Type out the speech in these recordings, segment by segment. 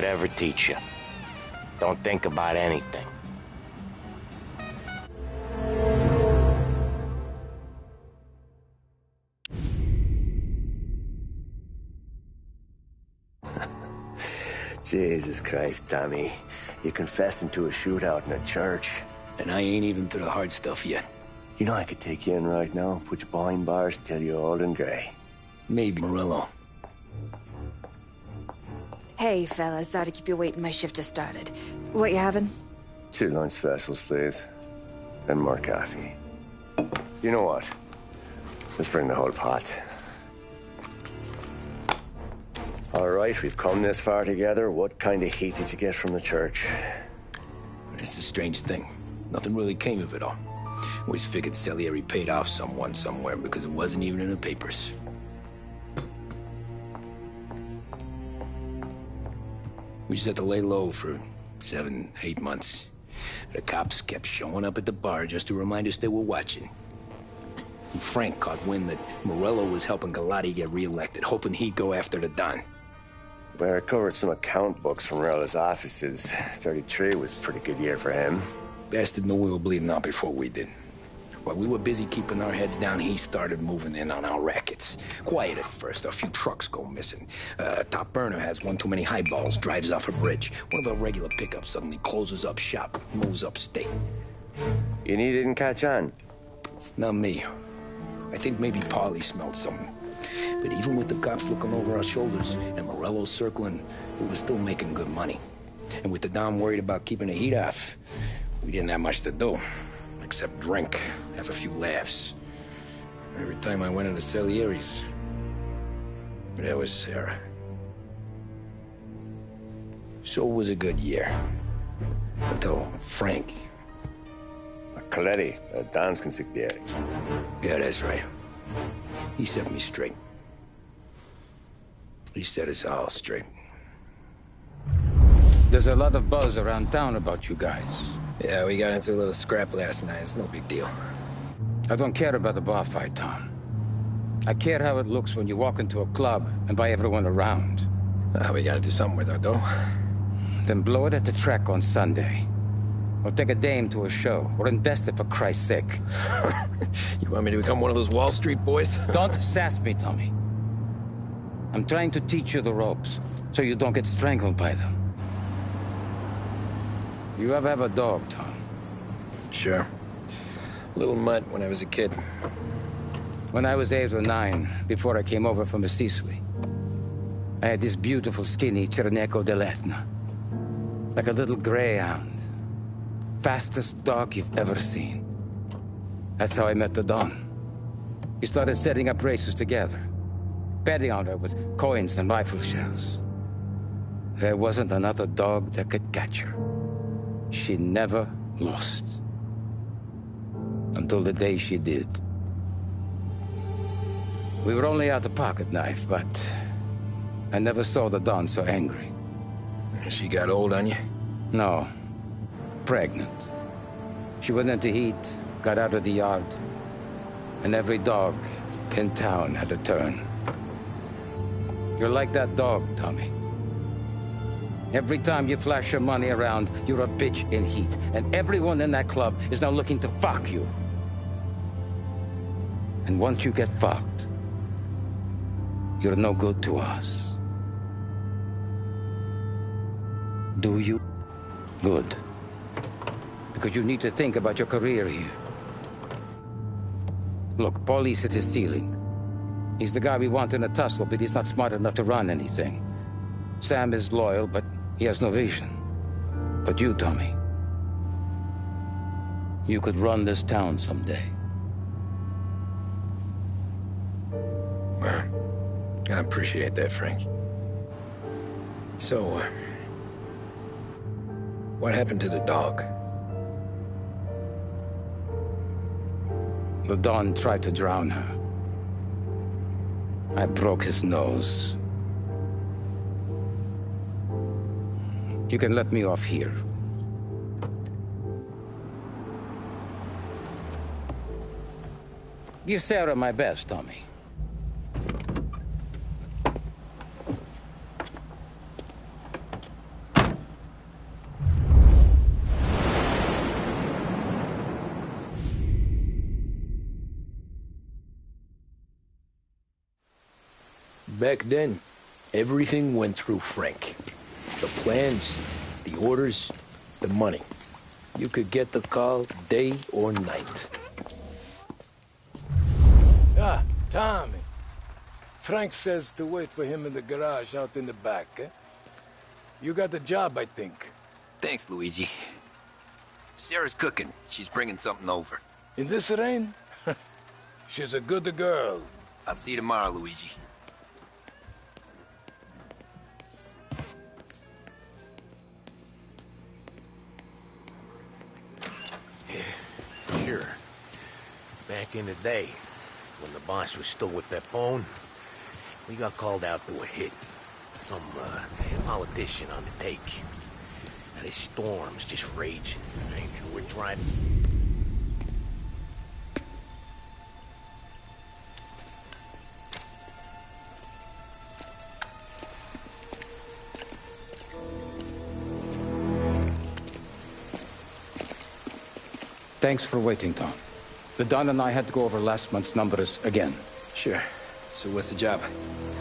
ever teach you. Don't think about anything. Jesus Christ, Tommy. You're confessing to a shootout in a church. And I ain't even to the hard stuff yet. You know I could take you in right now, put you behind bars until you're old and grey. Maybe, Morello. Hey, fellas. Sorry to keep you waiting. My shift just started. What you having? 2 lunch specials, please. And more coffee. You know what? Let's bring the whole pot. All right, we've come this far together. What kind of heat did you get from the church? It's a strange thing. Nothing really came of it all. Always figured Salieri paid off someone somewhere because it wasn't even in the papers. We just had to lay low for 7, 8 months. The cops kept showing up at the bar just to remind us they were watching. And Frank caught wind that Morello was helping Galati get reelected, hoping he'd go after the Don. Well, I recovered some account books from Morello's offices. 33 was a pretty good year for him. Bastard knew we were bleeding out before we did. While we were busy keeping our heads down, he started moving in on our rackets. Quiet at first, a few trucks go missing. Top burner has one too many highballs, drives off a bridge. One of our regular pickups suddenly closes up shop, moves upstate. And he didn't catch on? Not me. I think maybe Paulie smelled something. But even with the cops looking over our shoulders and Morello circling, we were still making good money. And with the Dom worried about keeping the heat off, we didn't have much to do. Except drink, have a few laughs. Every time I went into Salieri's, there was Sarah. So it was a good year. Until Frank. Coletti, Don's consigliere. Yeah, that's right. He set me straight. He set us all straight. There's a lot of buzz around town about you guys. Yeah, we got into a little scrap last night. It's no big deal. I don't care about the bar fight, Tom. I care how it looks when you walk into a club and buy everyone around. We gotta do something with our dough. Then blow it at the track on Sunday. Or take a dame to a show. Or invest it, for Christ's sake. You want me to become one of those Wall Street boys? Don't sass me, Tommy. I'm trying to teach you the ropes, so you don't get strangled by them. You ever have a dog, Tom? Sure. Little mutt when I was a kid. When I was 8 or 9, before I came over from Sicily, I had this beautiful, skinny Cerneco dell'Etna. Like a little greyhound. Fastest dog you've ever seen. That's how I met the Don. We started setting up races together. Betting on her with coins and rifle shells. There wasn't another dog that could catch her. She never lost. Until the day she did. We were only out a pocket knife, but I never saw the Don so angry. She got old on you? No. Pregnant. She went into heat, got out of the yard, and every dog in town had a turn. You're like that dog, Tommy. Every time you flash your money around, you're a bitch in heat, and everyone in that club is now looking to fuck you. And once you get fucked, you're no good to us. Do you? Good. Because you need to think about your career here. Look, Paulie's at his ceiling. He's the guy we want in a tussle, but he's not smart enough to run anything. Sam is loyal, but he has no vision. But you, Tommy, you could run this town someday. Well, I appreciate that, Frank. So, what happened to the dog? The Don tried to drown her. I broke his nose. You can let me off here. Give Sarah my best, Tommy. Back then, everything went through Frank. The plans, the orders, the money. You could get the call day or night. Ah, Tommy. Frank says to wait for him in the garage out in the back, eh? You got the job, I think. Thanks, Luigi. Sarah's cooking. She's bringing something over. In this rain? She's a good girl. I'll see you tomorrow, Luigi. Yeah, sure. Back in the day, when the boss was still with that phone, we got called out to a hit. Some politician on the take. And this storm's just raging, right? And we're driving. Thanks for waiting, Tom. The Don and I had to go over last month's numbers again. Sure. So what's the job?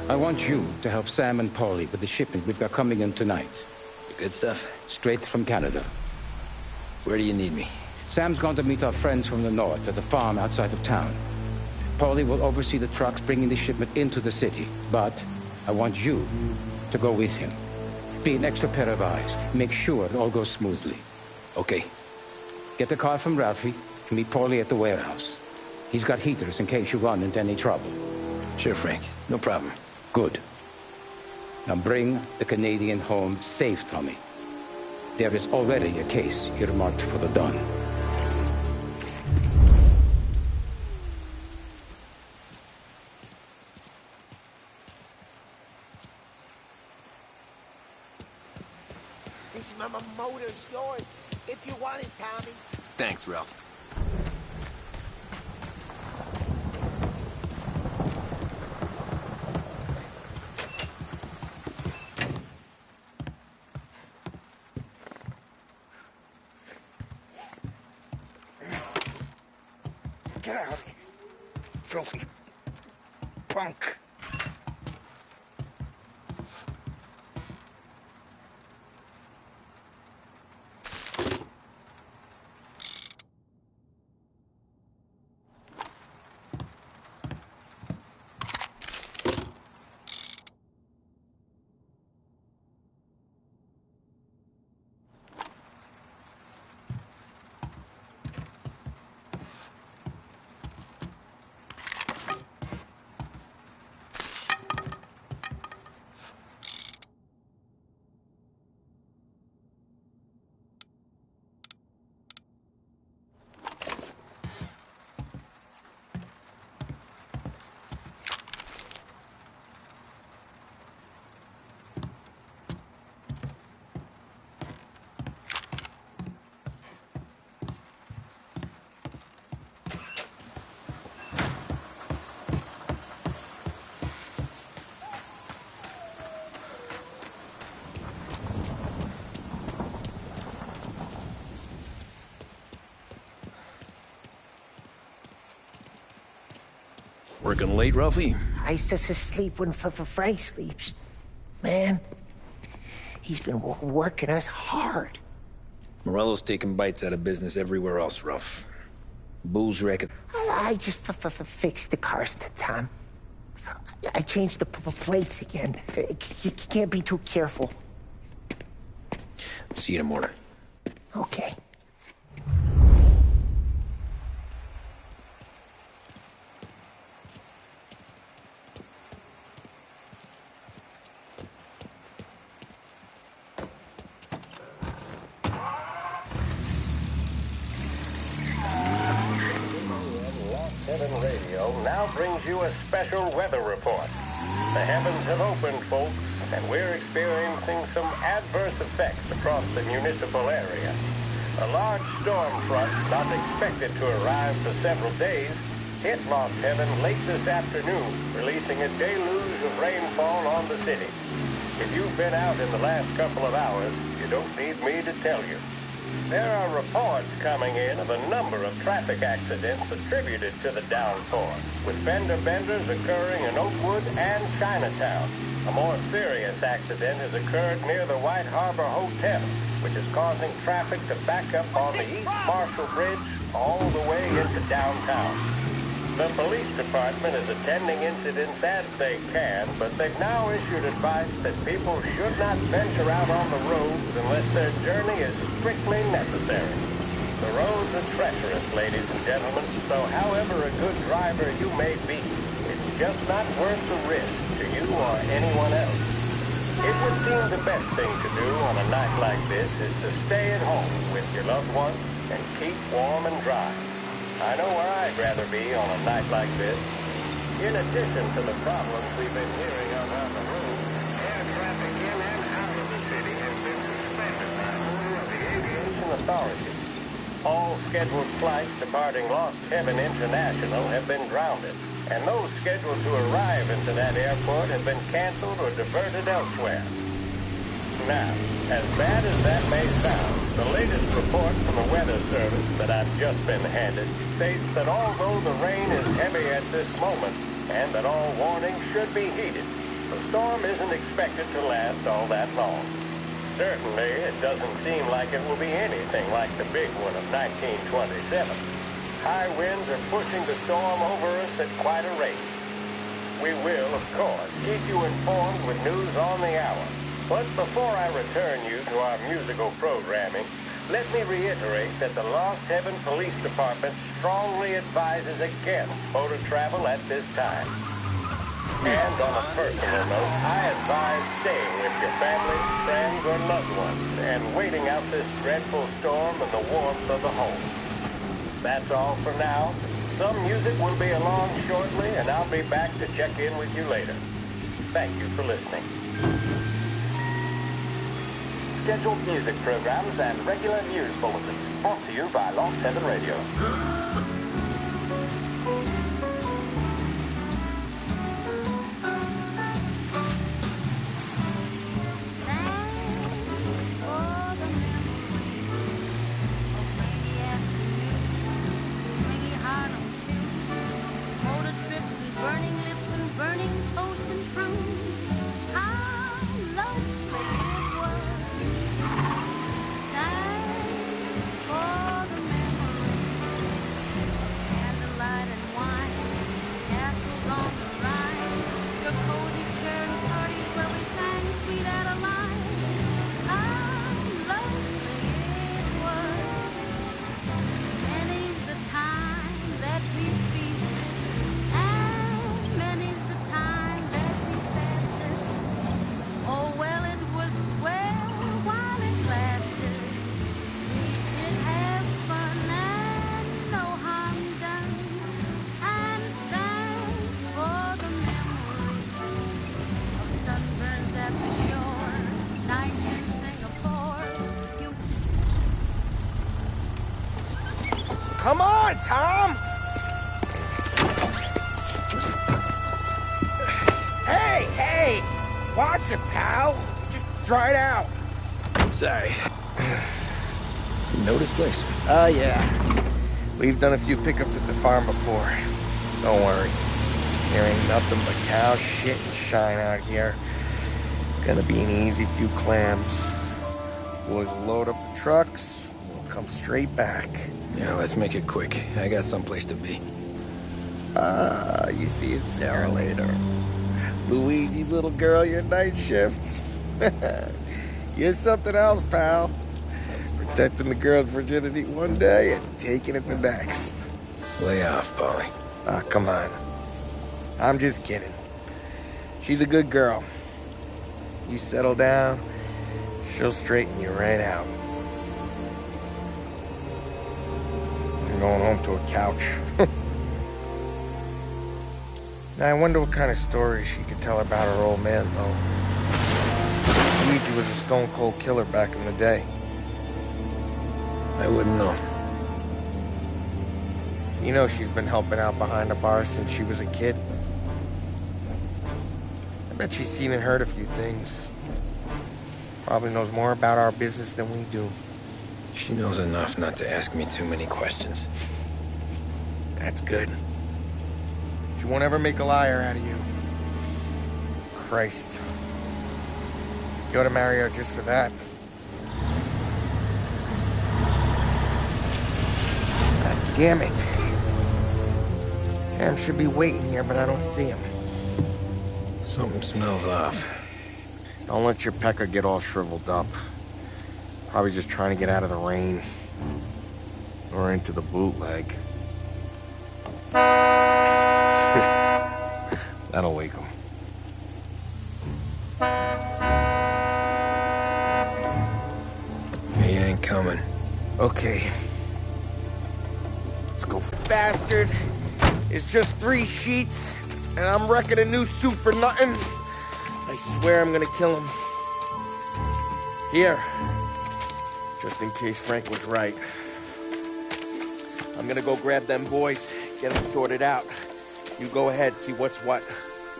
I want you to help Sam and Paulie with the shipment we've got coming in tonight. The good stuff? Straight from Canada. Where do you need me? Sam's going to meet our friends from the north at the farm outside of town. Paulie will oversee the trucks bringing the shipment into the city. But I want you to go with him. Be an extra pair of eyes. Make sure it all goes smoothly. Okay. Get the car from Ralphie and meet Paulie at the warehouse. He's got heaters in case you run into any trouble. Sure, Frank. No problem. Good. Now bring the Canadian home safe, Tommy. There is already a case earmarked for the Don. This motor's yours, if you want it, Tommy. Thanks, Ralph. Get out. Filthy punk. Working late, Ralphie? I sleep when Frank sleeps. Man, he's been working us hard. Morello's taking bites out of business everywhere else, Ralph. Booze racket. I just fixed the cars, Tom. I changed the plates again. You can't be too careful. See you in the morning. Okay. Radio now brings you a special weather report. The heavens have opened, folks, and we're experiencing some adverse effects across the municipal area. A large storm front, not expected to arrive for several days, hit Lost Heaven late this afternoon, releasing a deluge of rainfall on the city. If you've been out in the last couple of hours, you don't need me to tell you. There are reports coming in of a number of traffic accidents attributed to the downpour, with fender benders occurring in Oakwood and Chinatown. A more serious accident has occurred near the White Harbor Hotel, which is causing traffic to back up on the East Marshall Bridge all the way into downtown. The police department is attending incidents as they can, but they've now issued advice that people should not venture out on the roads unless their journey is strictly necessary. The roads are treacherous, ladies and gentlemen, so however a good driver you may be, it's just not worth the risk to you or anyone else. It would seem the best thing to do on a night like this is to stay at home with your loved ones and keep warm and dry. I know where I'd rather be on a night like this. In addition to the problems we've been hearing of on the road, air traffic in and out of the city has been suspended by order of the aviation authorities. All scheduled flights departing Lost Heaven International have been grounded, and those scheduled to arrive into that airport have been canceled or diverted elsewhere. Now, as bad as that may sound, the latest report from the Weather Service that I've just been handed states that although the rain is heavy at this moment, and that all warnings should be heeded, the storm isn't expected to last all that long. Certainly, it doesn't seem like it will be anything like the big one of 1927. High winds are pushing the storm over us at quite a rate. We will, of course, keep you informed with news on the hour. But before I return you to our musical programming, let me reiterate that the Lost Heaven Police Department strongly advises against motor travel at this time. And on a personal note, I advise staying with your family, friends, or loved ones and waiting out this dreadful storm in the warmth of the home. That's all for now. Some music will be along shortly, and I'll be back to check in with you later. Thank you for listening. Scheduled music programs and regular news bulletins brought to you by Lost Heaven Radio. Come on, Tom! Hey! Watch it, pal! Just dry it out. Sorry. You know this place? Yeah. We've done a few pickups at the farm before. Don't worry. There ain't nothing but cow shit and shine out here. It's gonna be an easy few clams. Boys will load up the trucks, and we'll come straight back. Yeah, let's make it quick. I got someplace to be. You see it, Sarah, later. Luigi's little girl, your night shift. You're something else, pal. Protecting the girl's virginity one day and taking it the next. Lay off, Polly. Come on. I'm just kidding. She's a good girl. You settle down, she'll straighten you right out. I'm going home to a couch. Now, I wonder what kind of stories she could tell about her old man, though. Luigi was a stone-cold killer back in the day. I wouldn't know. You know she's been helping out behind the bar since she was a kid. I bet she's seen and heard a few things. Probably knows more about our business than we do. She knows enough not to ask me too many questions. That's good. She won't ever make a liar out of you. Christ. You ought to marry her just for that. God damn it. Sam should be waiting here, but I don't see him. Something smells off. Don't let your pecker get all shriveled up. Probably just trying to get out of the rain. Or into the bootleg. That'll wake him. He ain't coming. Okay. Let's go, bastard. It's just 3 sheets, and I'm wrecking a new suit for nothing. I swear I'm gonna kill him. Here. Just in case Frank was right. I'm gonna go grab them boys, get them sorted out. You go ahead, see what's what.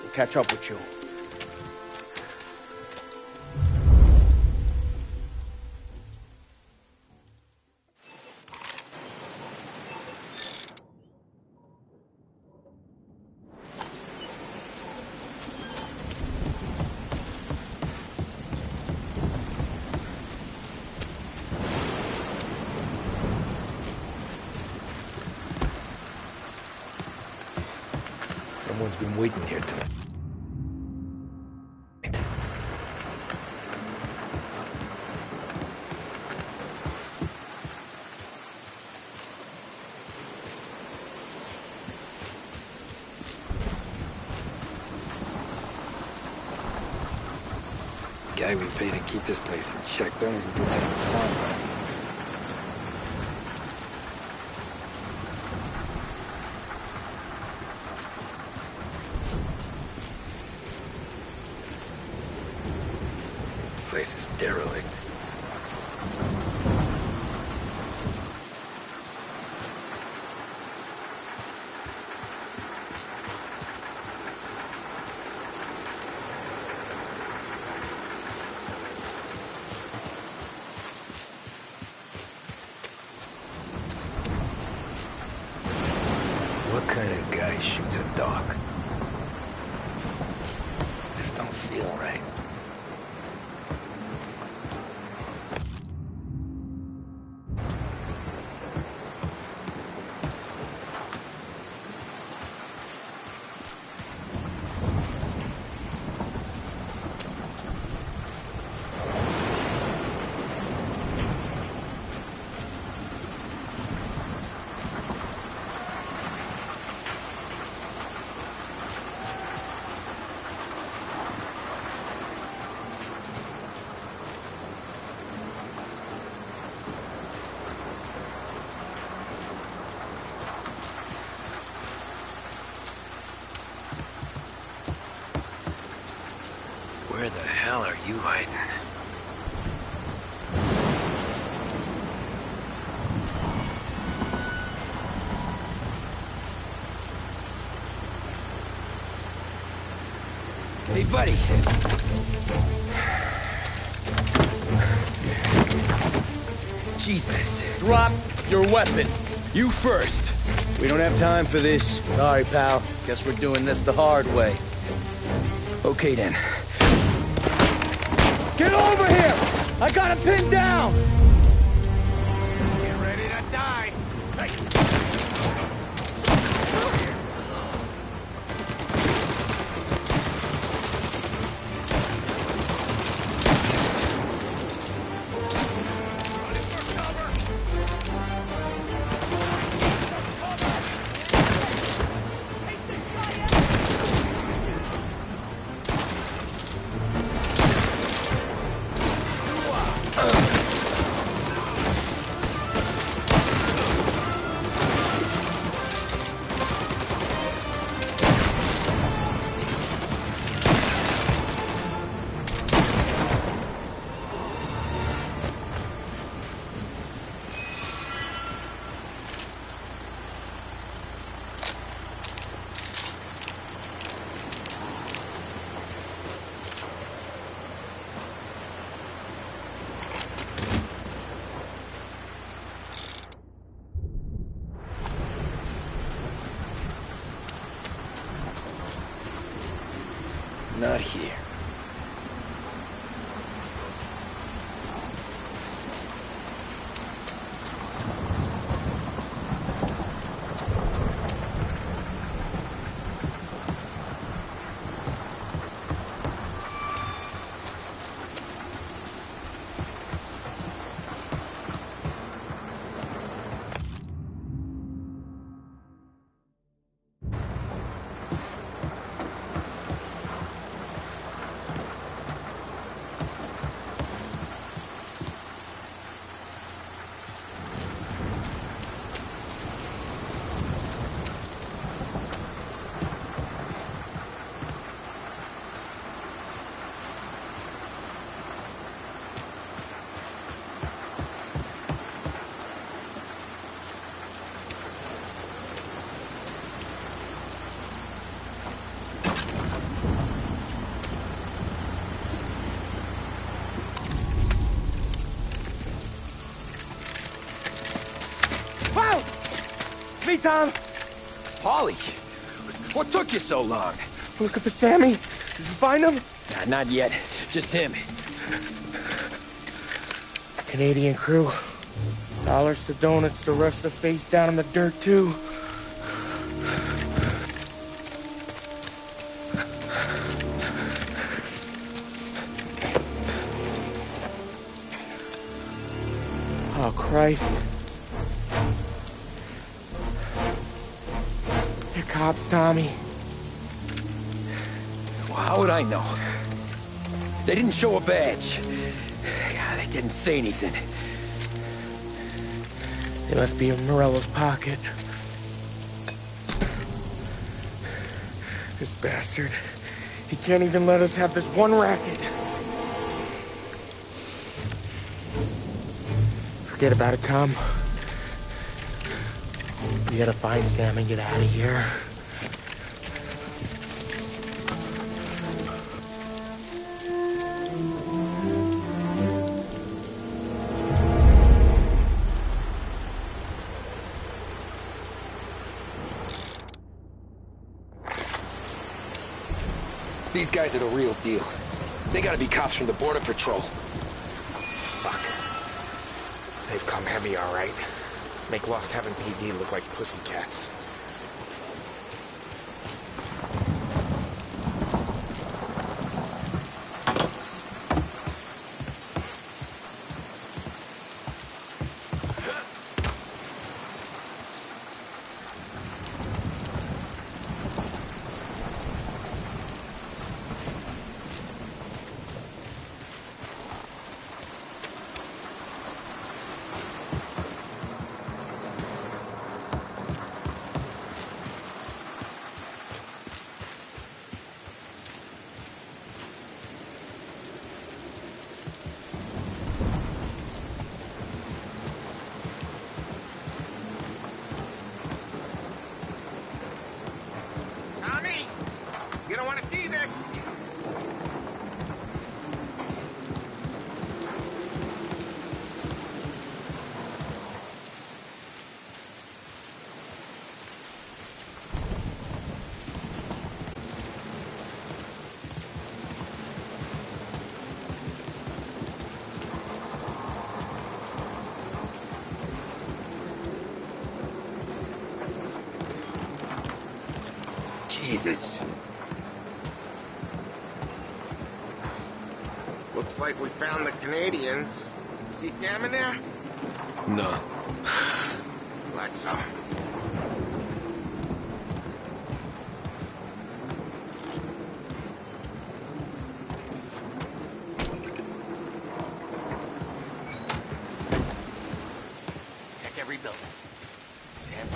We'll catch up with you. Someone's been waiting here tonight. Guy we pay to keep this place in check don't even put down the farm back. Place is derelict. What kind of guy shoots a dog? This don't feel right. Where the hell are you hiding? Hey, buddy. Jesus. Drop your weapon. You first. We don't have time for this. Sorry, pal. Guess we're doing this the hard way. Okay, then. Get over here! I got him pinned down! Get ready to die! Hey. Not here. It's me, Tom. Paulie, what took you so long? Looking for Sammy. Did you find him? Nah, not yet. Just him. Canadian crew. Dollars to donuts, the rest of the face down in the dirt, too. Oh, Christ. They're cops, Tommy. Well, how would I know? They didn't show a badge. God, they didn't say anything. They must be in Morello's pocket. This bastard. He can't even let us have this one racket. Forget about it, Tom. We gotta find Sam and get out of here. These guys are the real deal. They gotta be cops from the Border Patrol. Fuck. They've come heavy, all right. Make Lost Heaven PD look like pussycats. You don't want to see this! Jesus. Looks like we found the Canadians. See Sam in there? No. That's some. Check every building. Sam.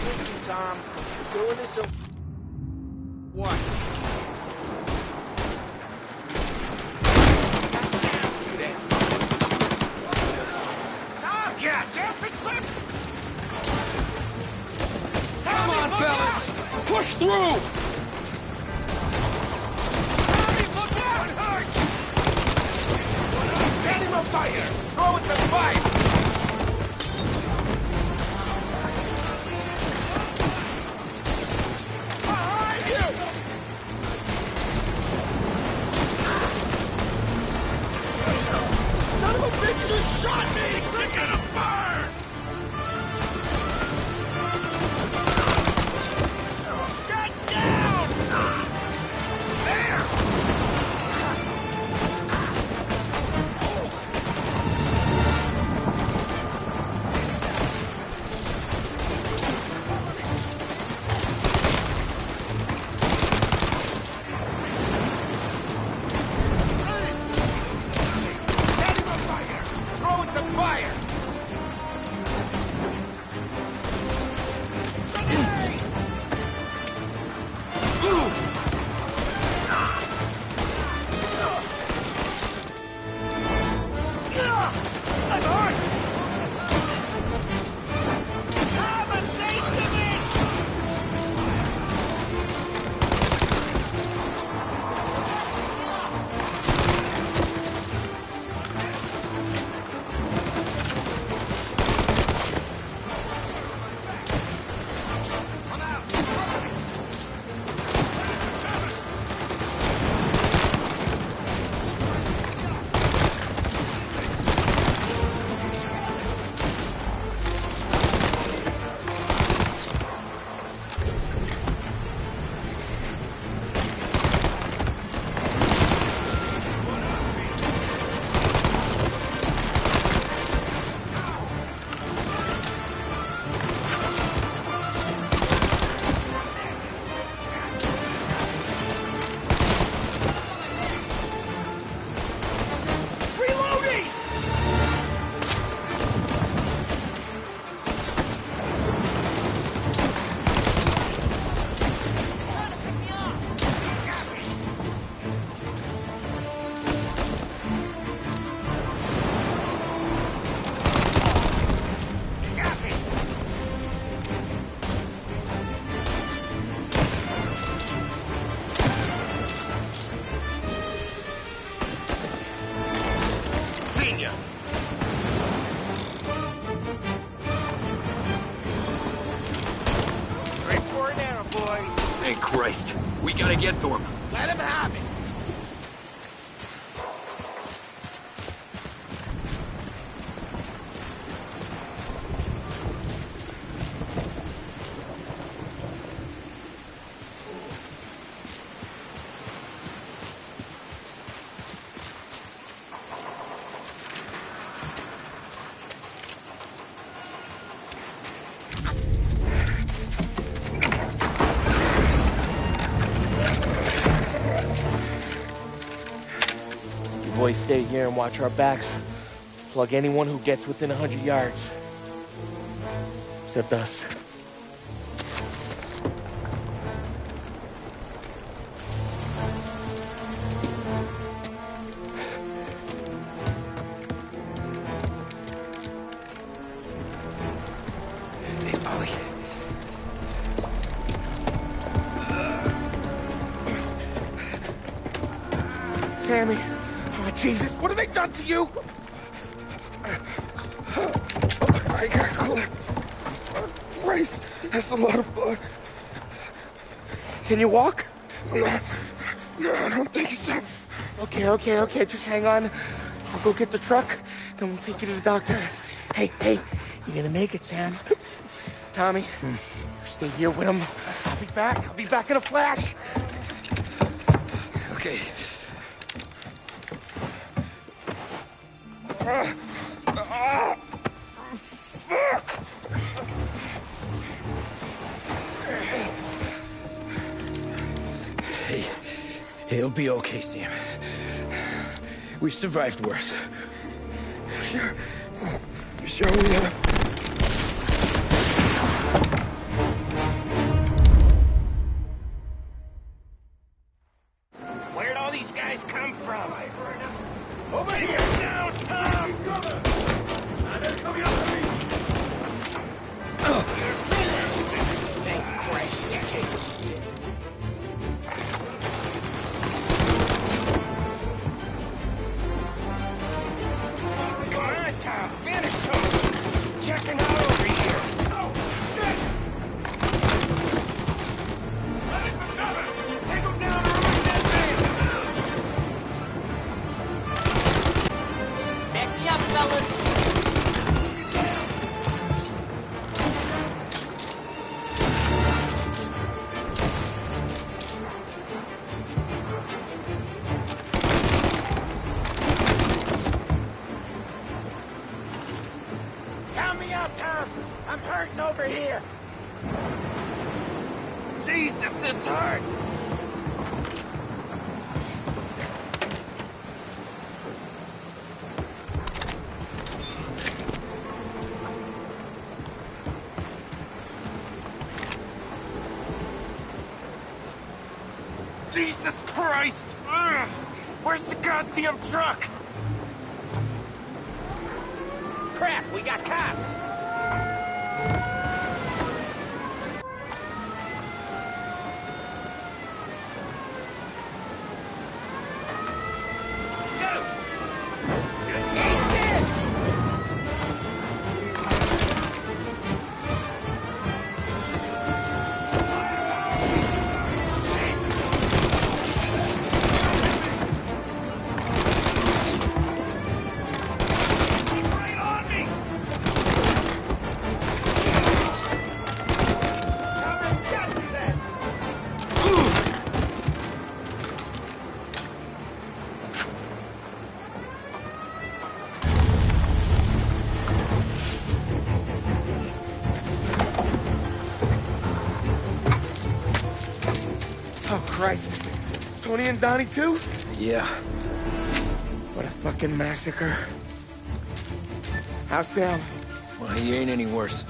with you, Tom. We're doing this or what? Tom, yeah, jumping clip! Come on, fellas! Push through! Set him afire! Throw it to fire! Behind you! Son of a bitch just shot me! They're gonna burn! Get down! There! Hey, Christ. We gotta get to him. Let him have it! Boys, stay here and watch our backs. Plug anyone who gets within 100 yards. Except us. Hey, Polly. Sammy. Oh, Jesus, what have they done to you? I got clipped. Christ, that's a lot of blood. Can you walk? No, I don't think so. Okay, just hang on. I'll go get the truck, then we'll take you to the doctor. Hey, you're gonna make it, Sam. Tommy, stay here with him. I'll be back in a flash. Okay. Fuck! Hey, he'll be okay, Sam. We've survived worse. Sure we have. over here! Jesus, this hurts! Jesus Christ! Ugh. Where's the goddamn truck? Crap, we got cops! Oh, Christ. Tony and Donnie, too? Yeah. What a fucking massacre. How's Sam? Well, he ain't any worse.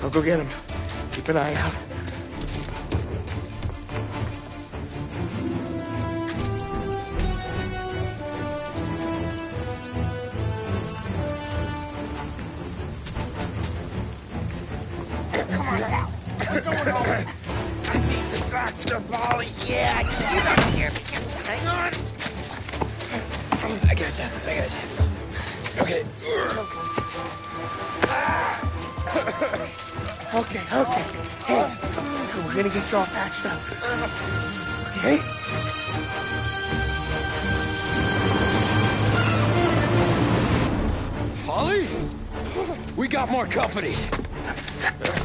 I'll go get him. Keep an eye out. Come on now. We're going home. I need the doctor, Molly. Yeah, I can see that here. Just hang on. I got you. Okay. Okay. Hey, we're gonna get you all patched up. Okay? Polly? We got more company.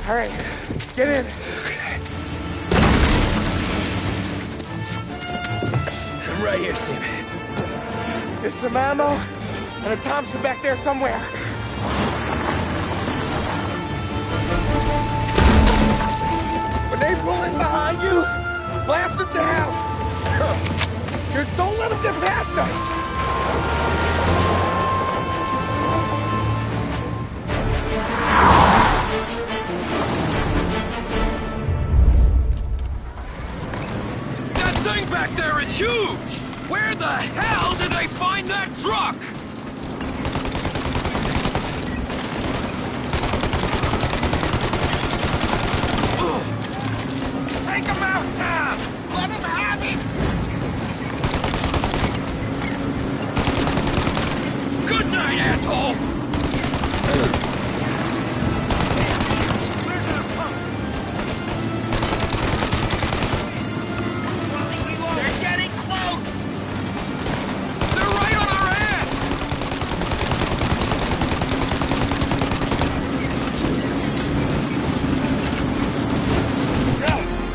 All right, get in. Okay. I'm right here, Sam. There's some ammo and a Thompson back there somewhere. When they pull in behind you, blast them to hell. Just don't let them get past us. That thing back there is huge! Where the hell did they find that truck? Take him out, Tom! Let him have it! Good night, asshole! Where's our pump? They're getting close! They're right on our ass!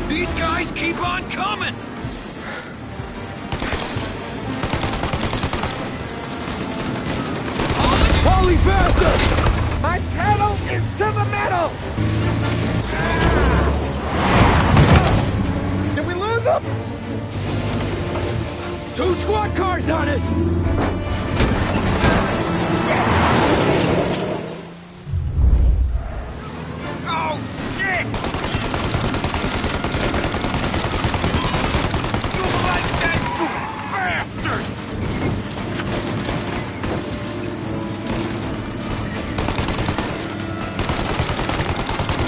These guys keep on coming! Polly, faster! My pedal is to the metal! Did we lose them? 2 squad cars on us! Oh, shit! You like that, you bastards!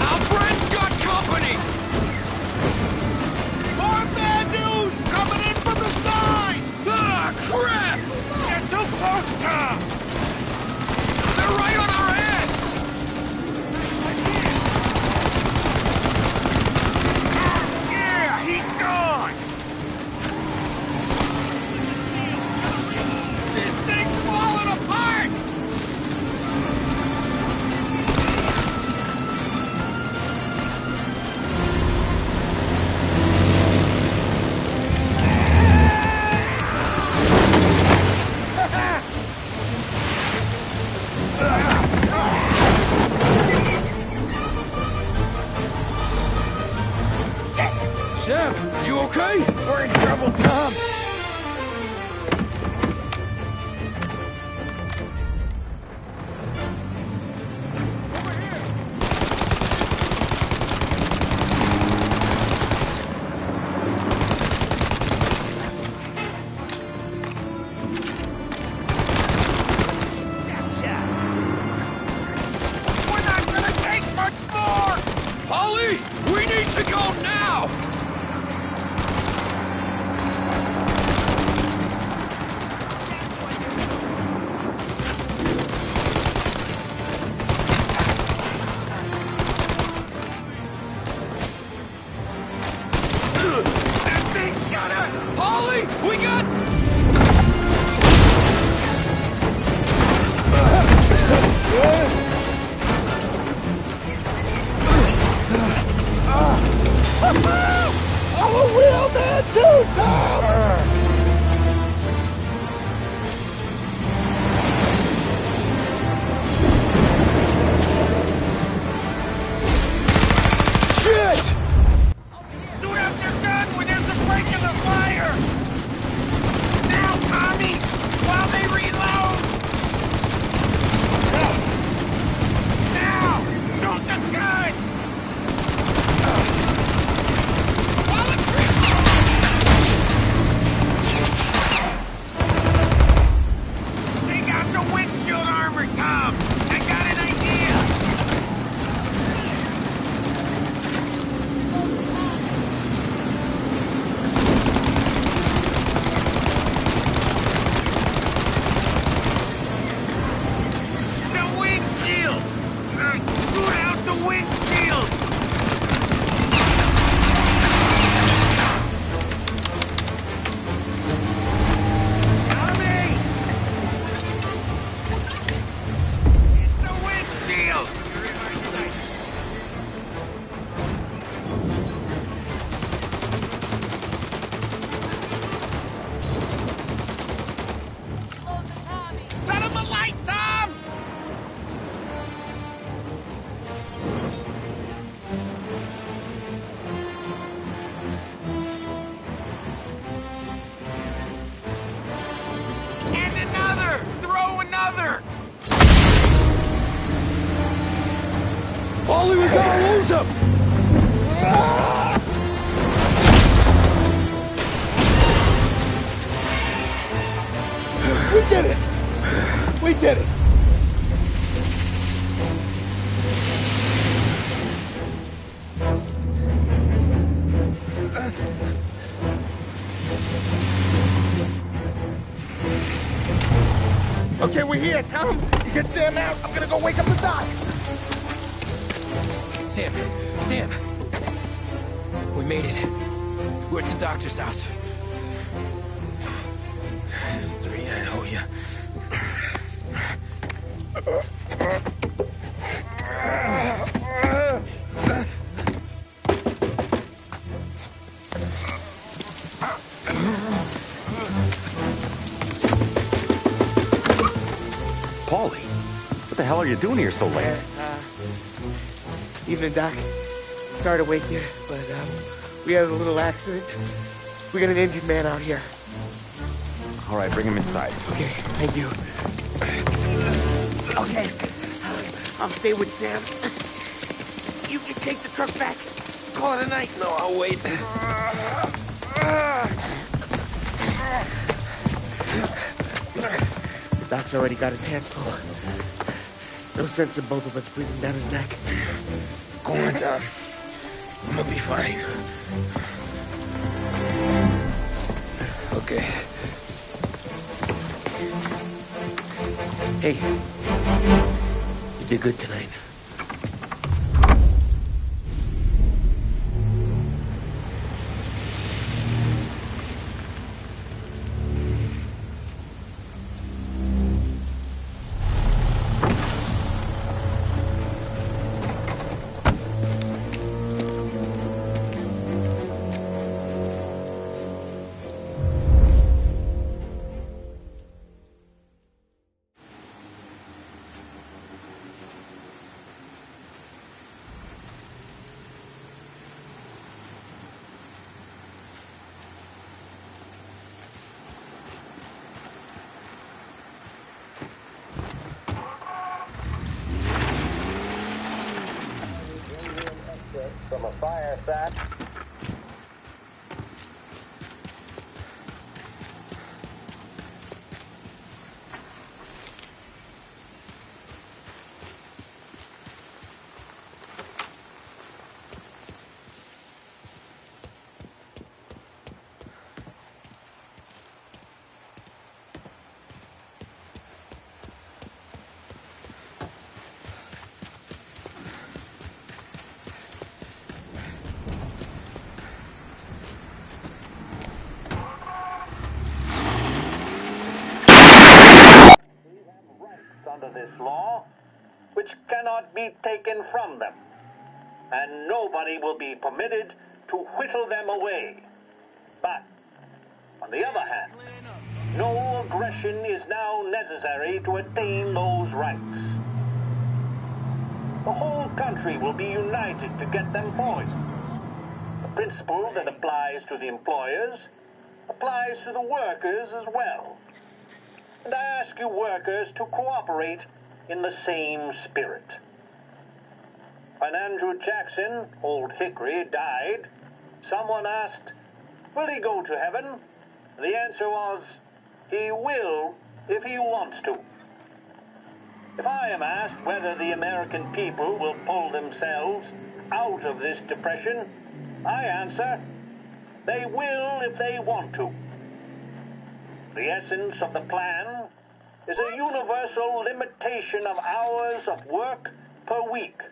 Our friends got company! More bad news coming in from the side! Ah, crap! Sam, you okay? We're in trouble, Tom. We're not gonna take much more! Polly, we need to go now! That thing's gonna... Polly, we got... I'm a real man too, Tom! Shit! Shoot out their gun when there's a break in the fire! Now, Tommy! While they reload! Now! Shoot the gun! While it's Take out the windshield armor, Tom! I got an idea! The windshield! Shoot out the windshield! Tommy! The windshield! You're in my sight. Set him a light, Tom! And another! Throw another! Polly, we gotta lose him! We did it! We did it! Okay, we're here, Tom. You get Sam out. I'm gonna go wake up the doc. Sam! Sam! We made it. We're at the doctor's house. There's 3 I owe you. Paulie, what the hell are you doing here so late? Evening, Doc. Sorry to wake you, but we had a little accident. We got an injured man out here. All right, bring him inside. Okay, thank you. Okay, I'll stay with Sam. You can take the truck back. Call it a night. No, I'll wait. The doc's already got his hands full. No sense in both of us breathing down his neck. Go on, Tom. I'm gonna be fine. Okay. Hey, you did good tonight. from a fire sat. Under this law, which cannot be taken from them, and nobody will be permitted to whittle them away. But, on the other hand, no aggression is now necessary to attain those rights. The whole country will be united to get them forward. The principle that applies to the employers applies to the workers as well. And I ask you workers to cooperate in the same spirit. When Andrew Jackson, Old Hickory, died, someone asked, will he go to heaven? The answer was, he will if he wants to. If I am asked whether the American people will pull themselves out of this depression, I answer, they will if they want to. The essence of the plan is a universal limitation of hours of work per week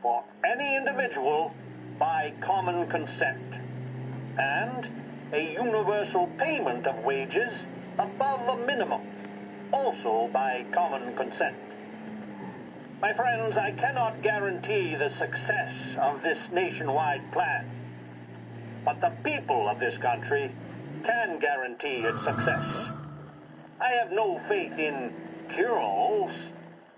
for any individual by common consent, and a universal payment of wages above the minimum, also by common consent. My friends, I cannot guarantee the success of this nationwide plan, but the people of this country can guarantee its success. I have no faith in cure-alls,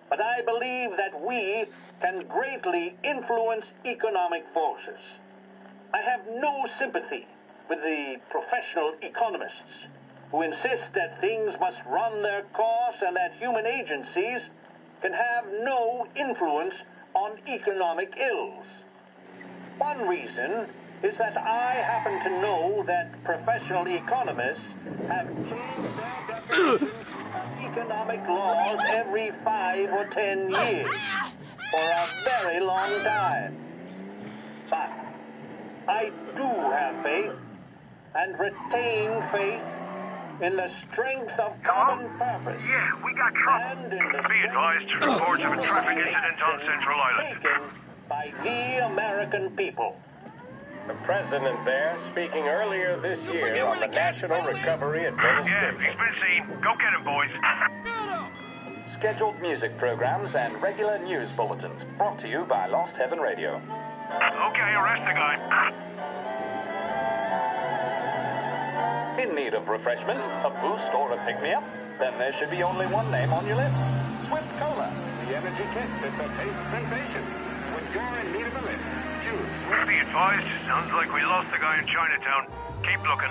but I believe that we can greatly influence economic forces. I have no sympathy with the professional economists who insist that things must run their course and that human agencies can have no influence on economic ills. One reason is that I happen to know that professional economists have changed their definition of economic laws every 5 or 10 years for a very long time. But I do have faith and retain faith in the strength of common purpose. Yeah, we got trouble. And in the Be advised, reports of a traffic incident on Central Island. taken by the American people. The president there speaking earlier this year on the National Recovery Administration. Yeah, he's been seen. Go get him, boys. Scheduled music programs and regular news bulletins brought to you by Lost Heaven Radio. Okay, arrest the guy. In need of refreshment, a boost, or a pick-me-up? Then there should be only one name on your lips. Swift Cola. The energy kit that's a taste sensation. When you're in need of a lift, choose. Be advised, sounds like we lost the guy in Chinatown. Keep looking.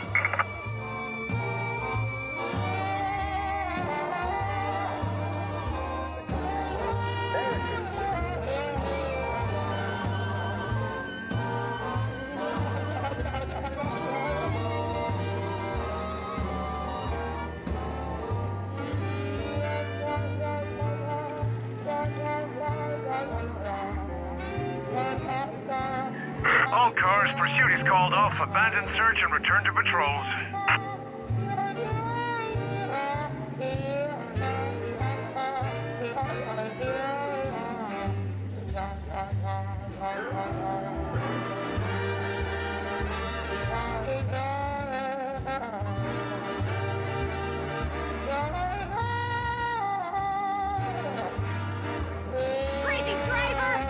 All cars, pursuit is called off. Abandon search and return to patrols. Crazy driver!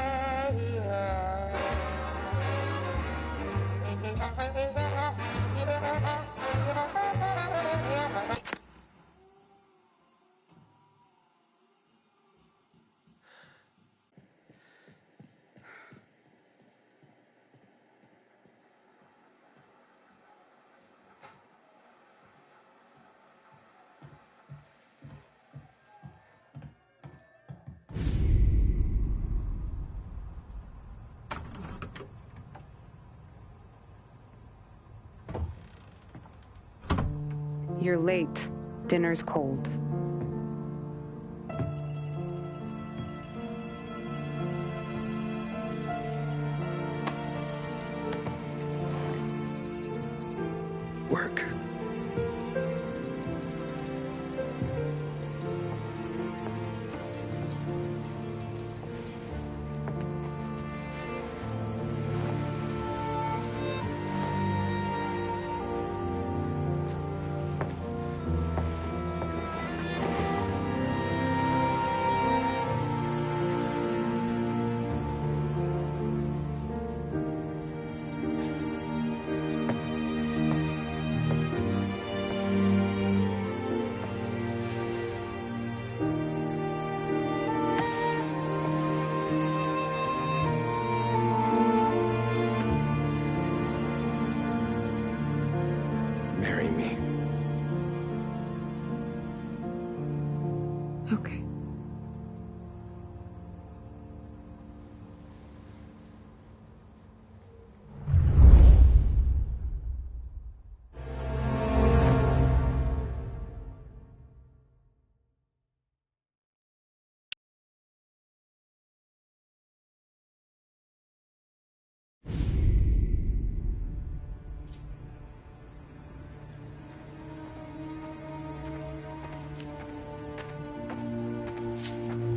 You're late. Dinner's cold. Work. Marry me. Okay.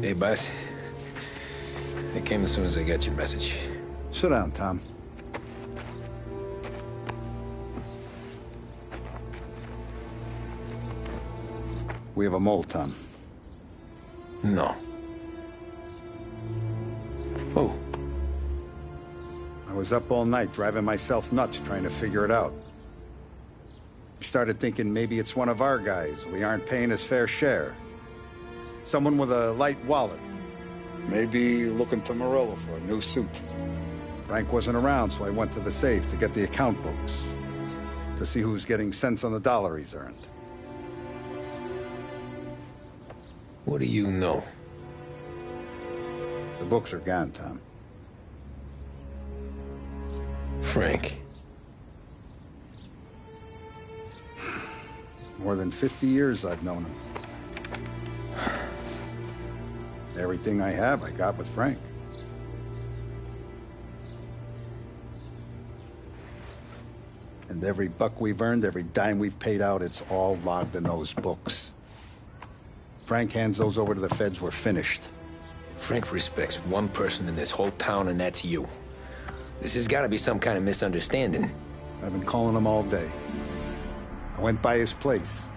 Hey, boss. I came as soon as I got your message. Sit down, Tom. We have a mole, Tom. No. Oh. I was up all night driving myself nuts trying to figure it out. I started thinking maybe it's one of our guys. We aren't paying his fair share. Someone with a light wallet. Maybe looking to Morello for a new suit. Frank wasn't around, so I went to the safe to get the account books. To see who's getting cents on the dollar he's earned. What do you know? The books are gone, Tom. Frank. More than 50 years I've known him. Everything I have, I got with Frank. And every buck we've earned, every dime we've paid out, it's all logged in those books. Frank hands those over to the feds, we're finished. Frank respects one person in this whole town, and that's you. This has got to be some kind of misunderstanding. I've been calling him all day. I went by his place.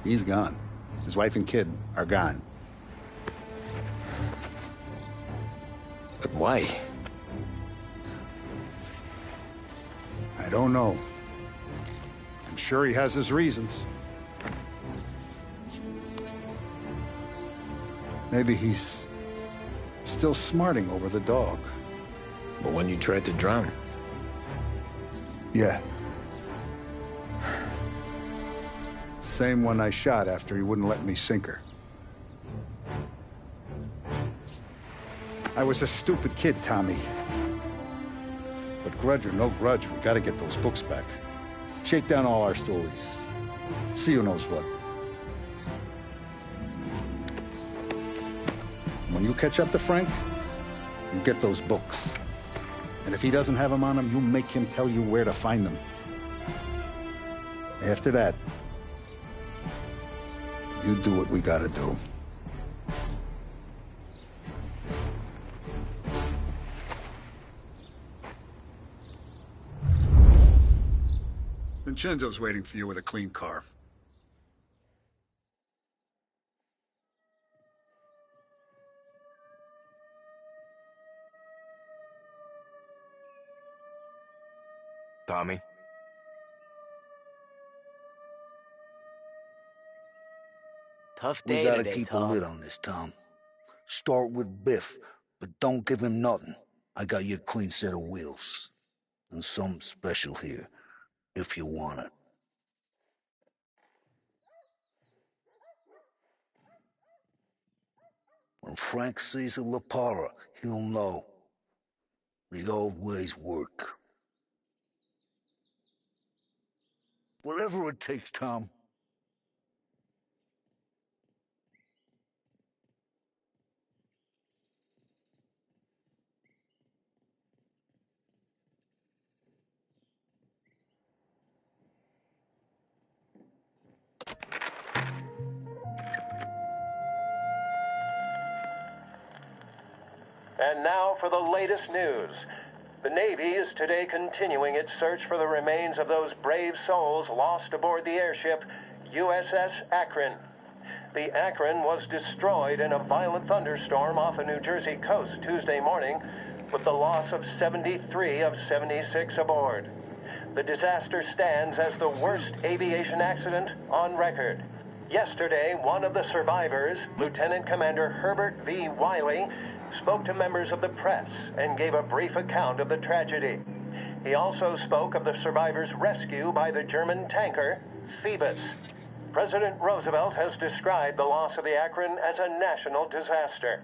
He's gone. His wife and kid are gone. But why? I don't know. I'm sure he has his reasons. Maybe he's still smarting over the dog. The one you tried to drown? Yeah. Same one I shot after he wouldn't let me sink her. I was a stupid kid, Tommy. But grudge or no grudge, we gotta get those books back. Shake down all our stories. See who knows what. When you catch up to Frank, you get those books. And if he doesn't have them on him, you make him tell you where to find them. After that, you do what we gotta do. Vincenzo's waiting for you with a clean car. Tommy? Tough We day gotta today, keep a Tom. lid on this, Tom. Start with Biff, but don't give him nothing. I got you a clean set of wheels. And something special here, if you want it. When Frank sees a La Parra, he'll know. The old ways work. Whatever it takes, Tom. And now for the latest news. The Navy is today continuing its search for the remains of those brave souls lost aboard the airship USS Akron. The Akron was destroyed in a violent thunderstorm off the New Jersey coast Tuesday morning, with the loss of 73 of 76 aboard. The disaster stands as the worst aviation accident on record. Yesterday, one of the survivors, Lieutenant Commander Herbert V. Wiley, spoke to members of the press and gave a brief account of the tragedy. He also spoke of the survivors' rescue by the German tanker Phoebus. President Roosevelt has described the loss of the Akron as a national disaster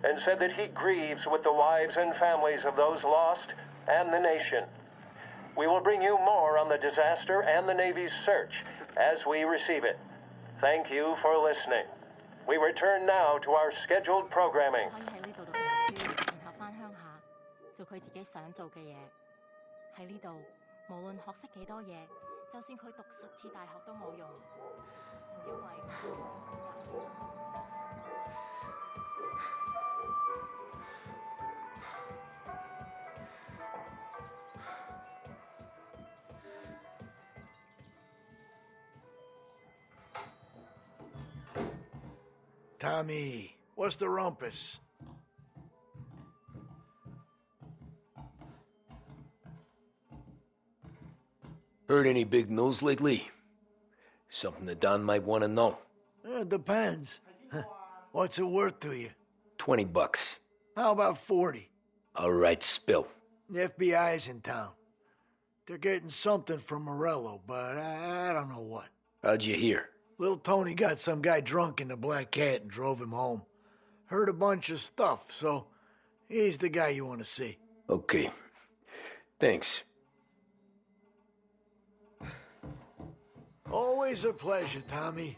and said that he grieves with the wives and families of those lost and the nation. We will bring you more on the disaster and the Navy's search as we receive it. Thank you for listening. We return now to our scheduled programming. 做佢自己想做嘅嘢。喺呢度，無論學識幾多嘢，就算佢讀10次大學都冇用，就因為Tommy, what's the rumpus? Heard any big news lately? Something that Don might want to know. It depends. What's it worth to you? $20. How about 40? All right, spill. The FBI's in town. They're getting something from Morello, but I don't know what. How'd you hear? Little Tony got some guy drunk in the Black Cat and drove him home. Heard a bunch of stuff, so he's the guy you want to see. Okay. Thanks. Always a pleasure, Tommy.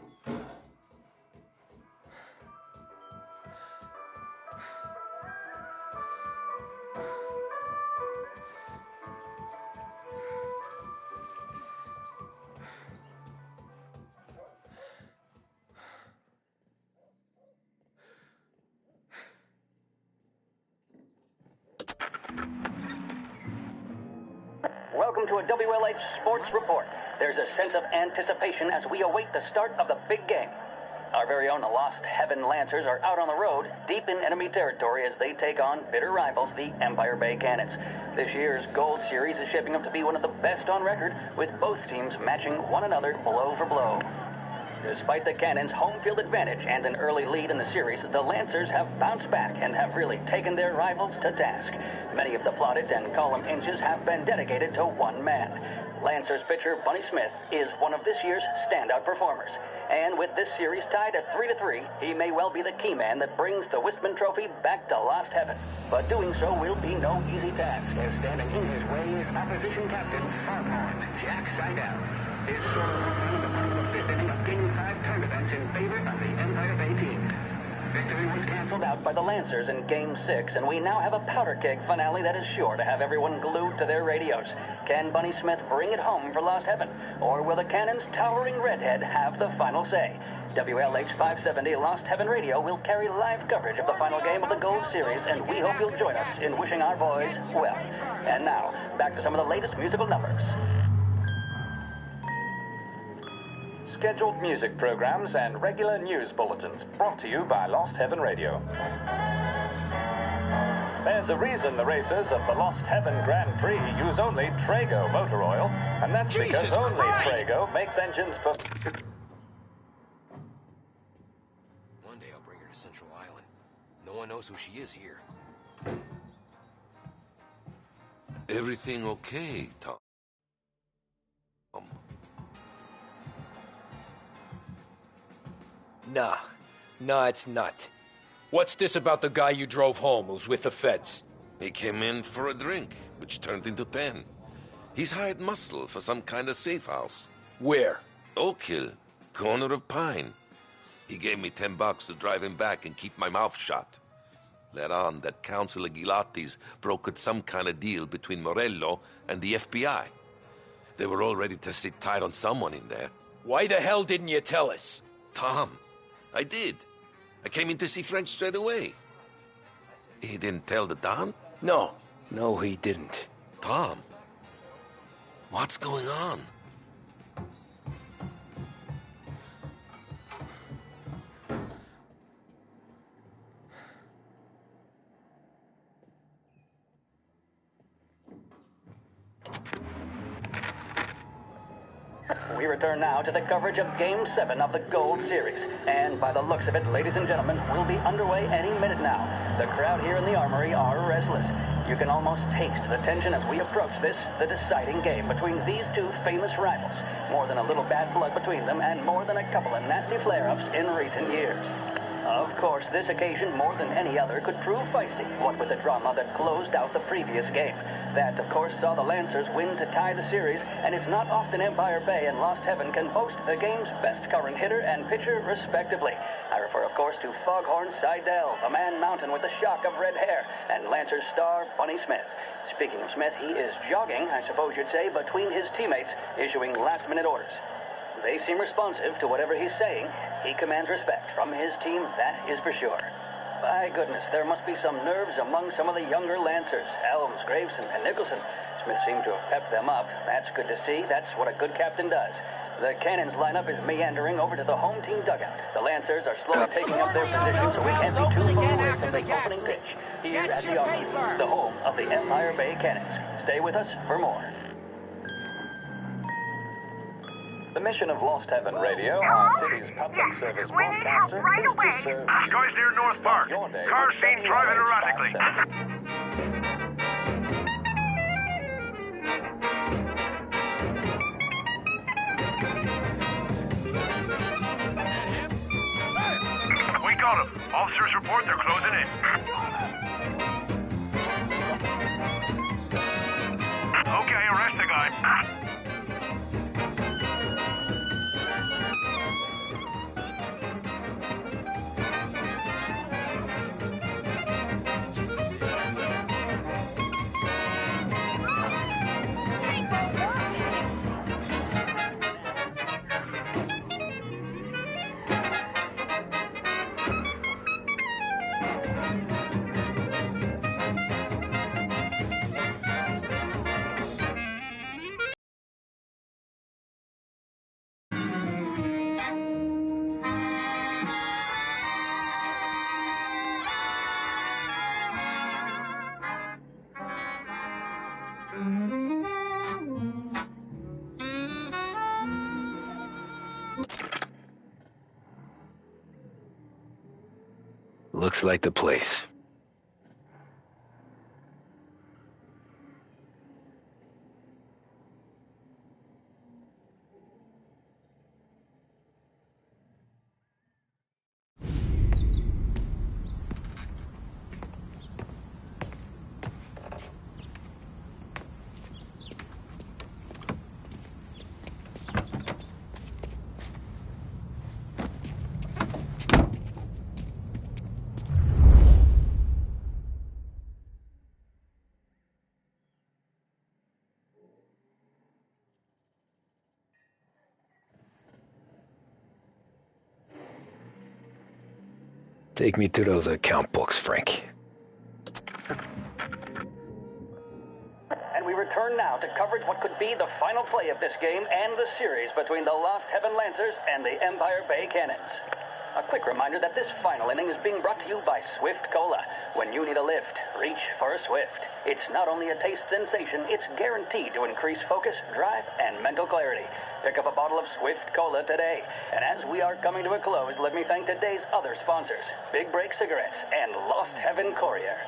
Welcome to a WLH Sports Report. There's a sense of anticipation as we await the start of the big game. Our very own Lost Heaven Lancers are out on the road, deep in enemy territory as they take on bitter rivals, the Empire Bay Cannons. This year's Gold Series is shaping up to be one of the best on record, with both teams matching one another blow for blow. Despite the Cannons' home field advantage and an early lead in the series, the Lancers have bounced back and have really taken their rivals to task. Many of the plaudits and column inches have been dedicated to one man. Lancers pitcher Bunny Smith is one of this year's standout performers. And with this series tied at 3-3, he may well be the key man that brings the Wistman Trophy back to Lost Heaven. But doing so will be no easy task, as standing in his way is opposition captain Farphorn Jack Seidel. His solo home run the fifth inning of Game 5 turn events in favor of the Empire Bay team. Victory was canceled out by the Lancers in Game 6, and we now have a powder keg finale that is sure to have everyone glued to their radios. Can Bunny Smith bring it home for Lost Heaven, or will the Cannon's towering redhead have the final say? WLH 570 Lost Heaven Radio will carry live coverage of the final game of the Gold Series, and we hope you'll join us in wishing our boys well. And now, back to some of the latest musical numbers. Scheduled music programs and regular news bulletins brought to you by Lost Heaven Radio. There's a reason the racers of the Lost Heaven Grand Prix use only Trago motor oil, and that's because only Trago makes engines for... One day I'll bring her to Central Island. No one knows who she is here. Everything okay, Tom? Nah, it's not. What's this about the guy you drove home who's with the feds? He came in for a drink, which turned into 10. He's hired muscle for some kind of safe house. Where? Oak Hill, corner of Pine. He gave me $10 to drive him back and keep my mouth shut. Let on that Councilor Gilatti's brokered some kind of deal between Morello and the FBI. They were all ready to sit tight on someone in there. Why the hell didn't you tell us? Tom, I did. I came in to see Frank straight away. He didn't tell the Don? No, he didn't. Tom, what's going on? We return now to the coverage of Game 7 of the Gold Series. And by the looks of it, ladies and gentlemen, we'll be underway any minute now. The crowd here in the Armory are restless. You can almost taste the tension as we approach this, the deciding game between these two famous rivals. More than a little bad blood between them, and more than a couple of nasty flare-ups in recent years. Of course, this occasion, more than any other, could prove feisty, what with the drama that closed out the previous game. That, of course, saw the Lancers win to tie the series, and it's not often Empire Bay and Lost Heaven can boast the game's best current hitter and pitcher, respectively. I refer, of course, to Foghorn Seidel, the man mountain with the shock of red hair, and Lancers star Bunny Smith. Speaking of Smith, he is jogging, I suppose you'd say, between his teammates, issuing last-minute orders. They seem responsive to whatever he's saying. He commands respect from his team, that is for sure. By goodness, there must be some nerves among some of the younger Lancers. Elms, Graves, and Nicholson. Smith seemed to have pepped them up. That's good to see. That's what a good captain does. The Cannons lineup is meandering over to the home team dugout. The Lancers are slowly taking up their position, so we can't be too far away from the opening pitch. Here at the Armory, the home of the Empire Bay Cannons. Stay with us for more. The mission of Lost Heaven Radio, our city's public service broadcaster, is to serve This guy's near North Park. Car seen driving erratically. We got him. Officers report they're closing in. Okay, arrest the guy. Looks like the place. Take me to those account books, Frank. And we return now to coverage what could be the final play of this game and the series between the Lost Heaven Lancers and the Empire Bay Cannons. A quick reminder that this final inning is being brought to you by Swift Cola. When you need a lift, reach for a Swift. It's not only a taste sensation, it's guaranteed to increase focus, drive, and mental clarity. Pick up a bottle of Swift Cola today. And as we are coming to a close, let me thank today's other sponsors, Big Break Cigarettes and Lost Heaven Courier.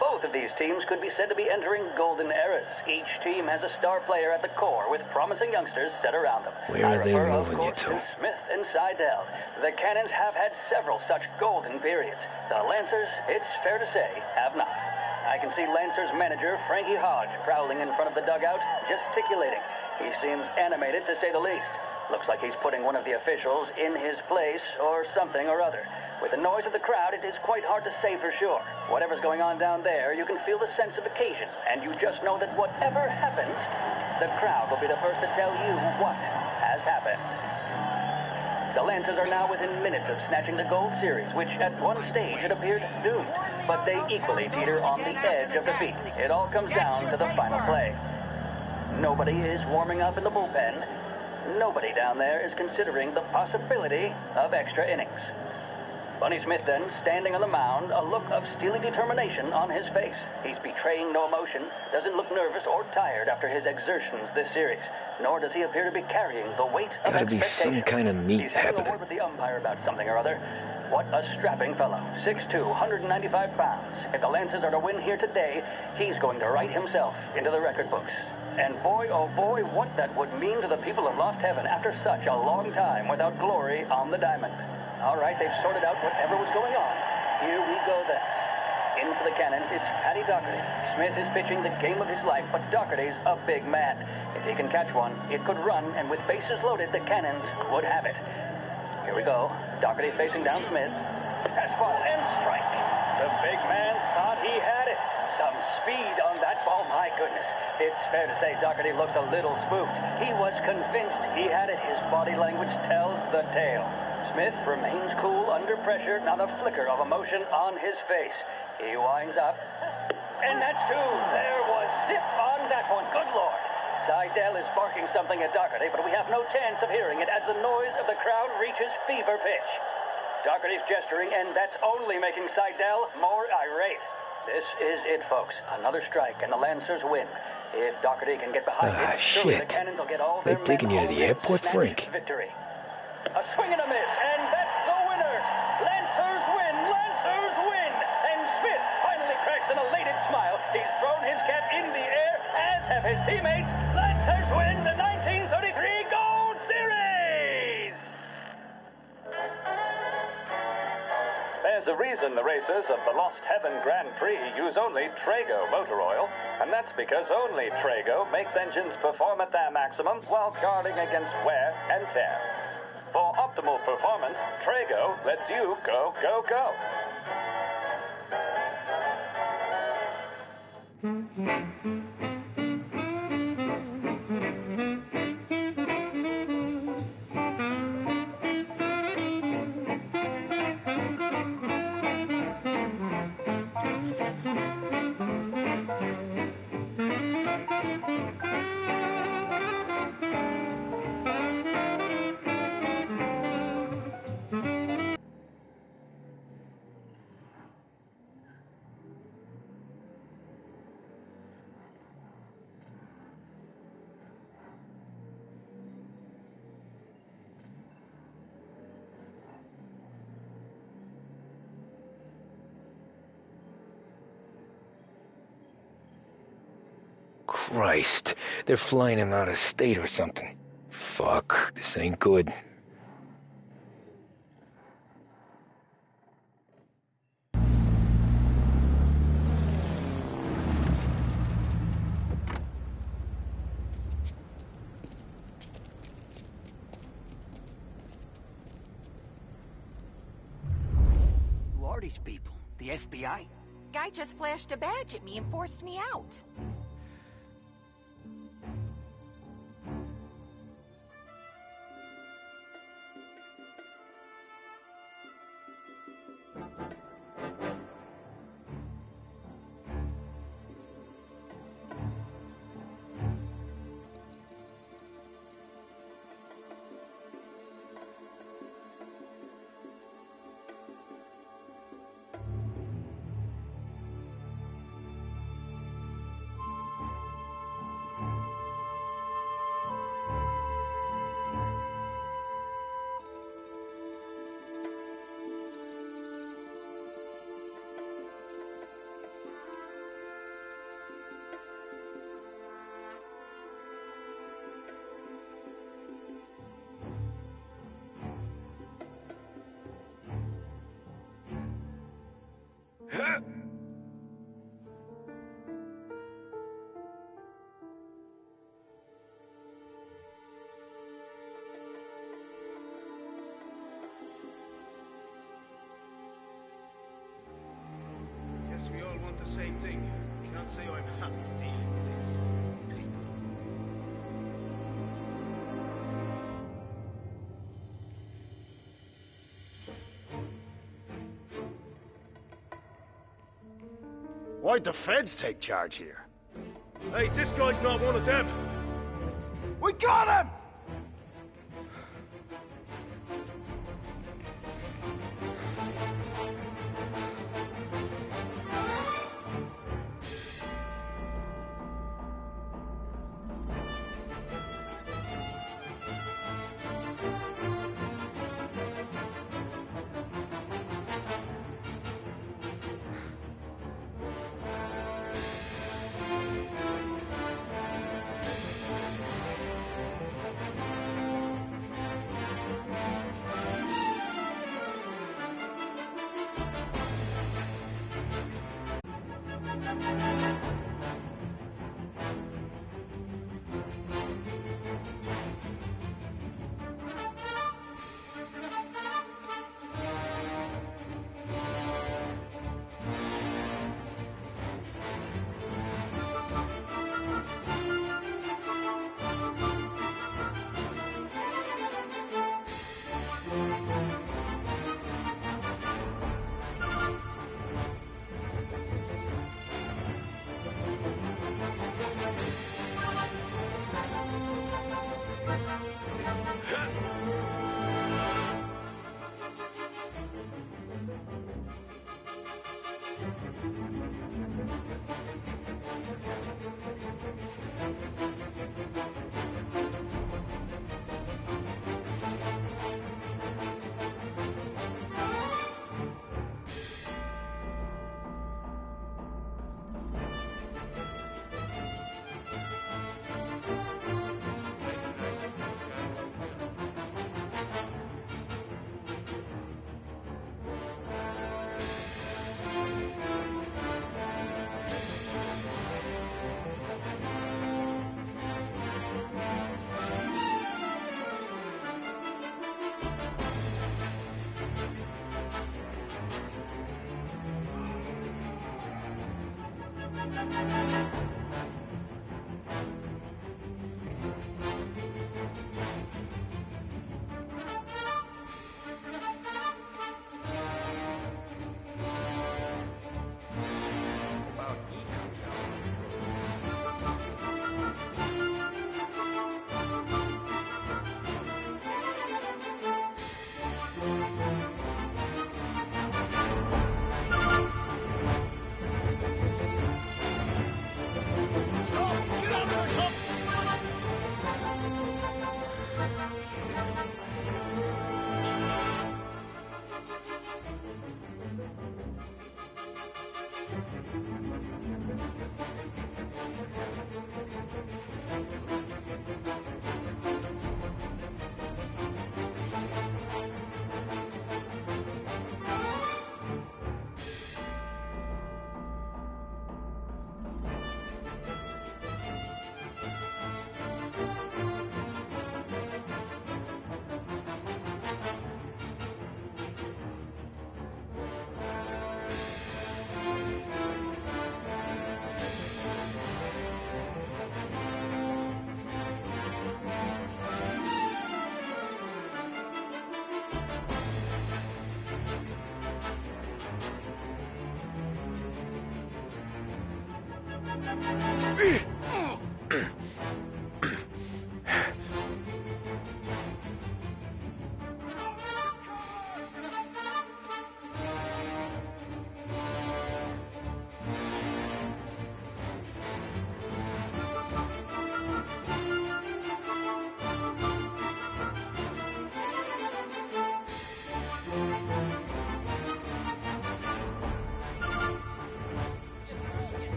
Both of these teams could be said to be entering golden eras. Each team has a star player at the core with promising youngsters set around them. Where are they moving you to? Smith and Seidel. The Cannons have had several such golden periods. The Lancers, it's fair to say, have not. I I can see Lancer's manager, Frankie Hodge, prowling in front of the dugout, gesticulating. He seems animated, to say the least. Looks like he's putting one of the officials in his place, or something or other. With the noise of the crowd, it is quite hard to say for sure. Whatever's going on down there, you can feel the sense of occasion, and you just know that whatever happens, the crowd will be the first to tell you what has happened. The Lancers are now within minutes of snatching the Gold Series, which at one stage it appeared doomed. But they equally teeter on the edge of defeat. It all comes down to the final play. Nobody is warming up in the bullpen. Nobody down there is considering the possibility of extra innings. Bunny Smith then, standing on the mound, a look of steely determination on his face. He's betraying no emotion, doesn't look nervous or tired after his exertions this series, nor does he appear to be carrying the weight of Gotta be expectation. some kind of meat He's having a happening. word with the umpire about something or other. What a strapping fellow. 6'2", 195 pounds. If the Lancers are to win here today, he's going to write himself into the record books. And boy, oh boy, what that would mean to the people of Lost Heaven after such a long time without glory on the diamond. All right, they've sorted out whatever was going on. Here we go then. In for the Cannons, it's Paddy Doherty. Smith is pitching the game of his life, but Doherty's a big man. If he can catch one, it could run, and with bases loaded, the Cannons would have it. Here we go. Doherty facing down Smith. Fastball and strike. The big man thought he had it. Some speed on that ball, my goodness. It's fair to say Doherty looks a little spooked. He was convinced he had it. His body language tells the tale. Smith remains cool under pressure, not a flicker of emotion on his face. He winds up. And that's two. There was zip on that one. Good Lord. Seidel is barking something at Doherty, but we have no chance of hearing it as the noise of the crowd reaches fever pitch. Doherty's gesturing, and that's only making Seidel more irate. This is it, folks. Another strike, and the Lancers win. If Doherty can get behind it, surely the shit. Cannons will get all They their taking men you to home the and airport, snatch Frank? victory. A swing and a miss, and that's the winners. Lancers win. Lancers win. And Smith finally cracks an elated smile. He's thrown his cap in the air, as have his teammates. Lancers win the 1933 Gold Series! There's a reason the racers of the Lost Heaven Grand Prix use only Trago motor oil, and that's because only Trago makes engines perform at their maximum while guarding against wear and tear. For optimal performance, Trago lets you go, go, go. Christ, they're flying him out of state or something. Fuck, this ain't good. Who are these people? The FBI? Guy just flashed a badge at me and forced me out. same thing. Can't say I'm happy dealing with these people. Why'd the feds take charge here? Hey, this guy's not one of them. We got him!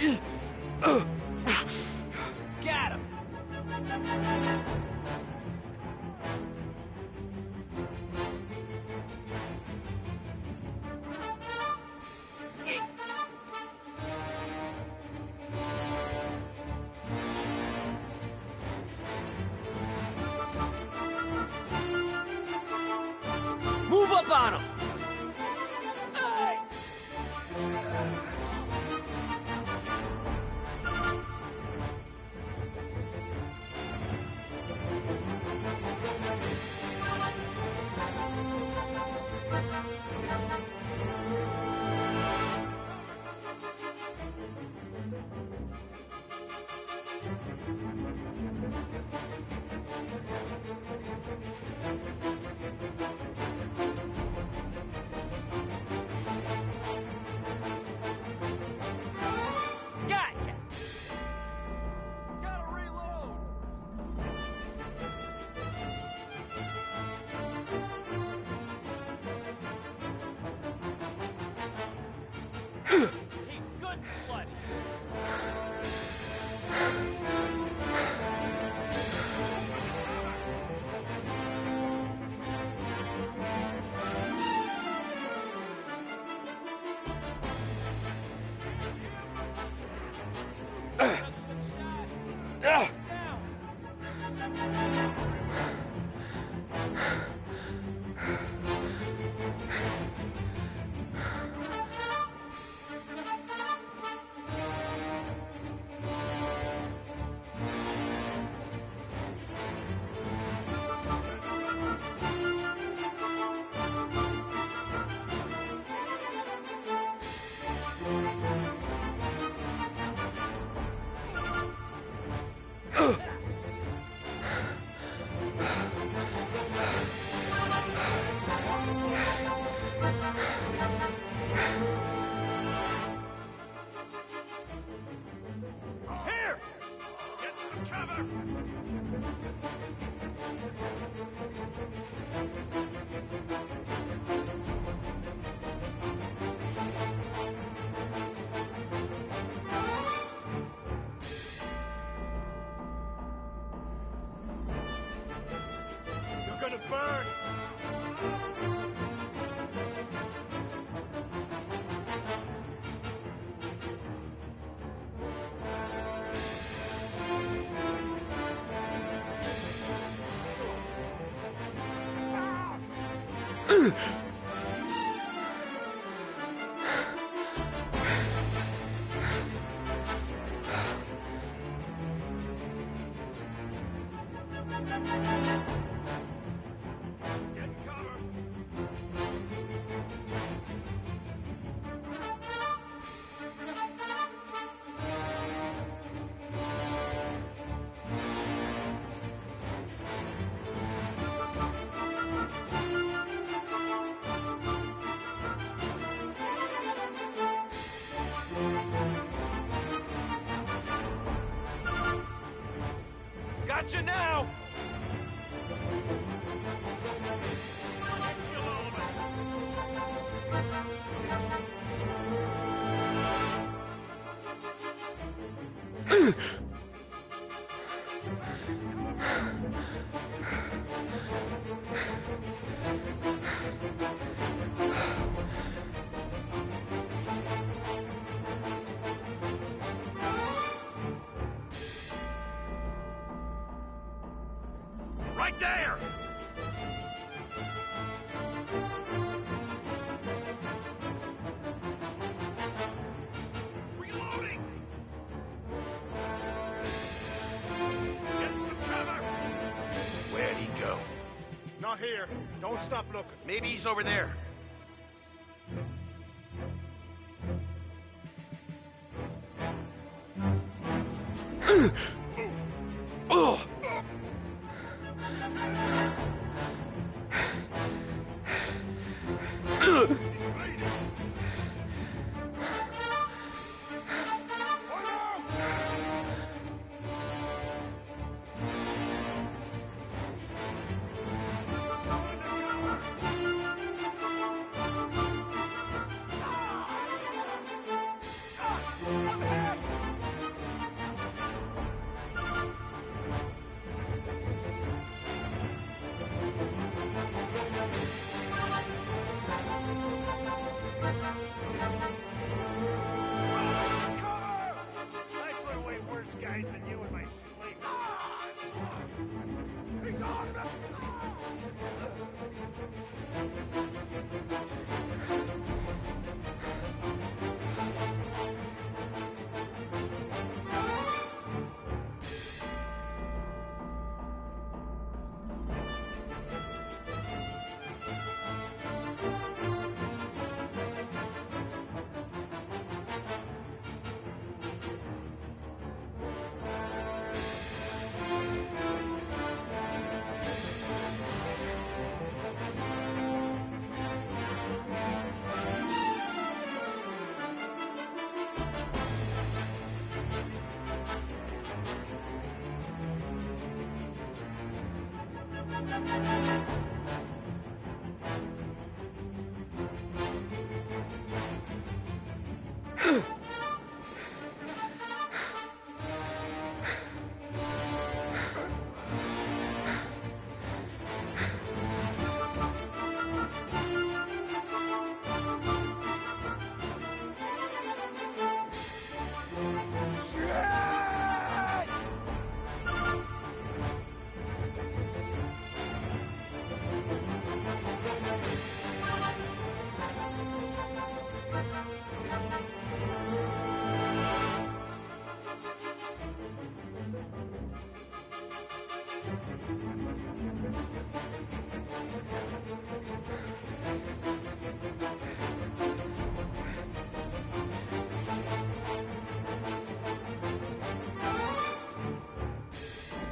Got him! Move up on him! Got ya! Gotta reload! He's good bloody! Here! Get some cover! You're gonna burn! Gotcha now! Right there! Reloading! Get some cover! Where'd he go? Not here. Don't stop looking. Maybe he's over there. Oh!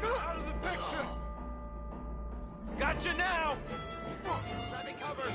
Out of the picture! Gotcha now! Grabbing cover!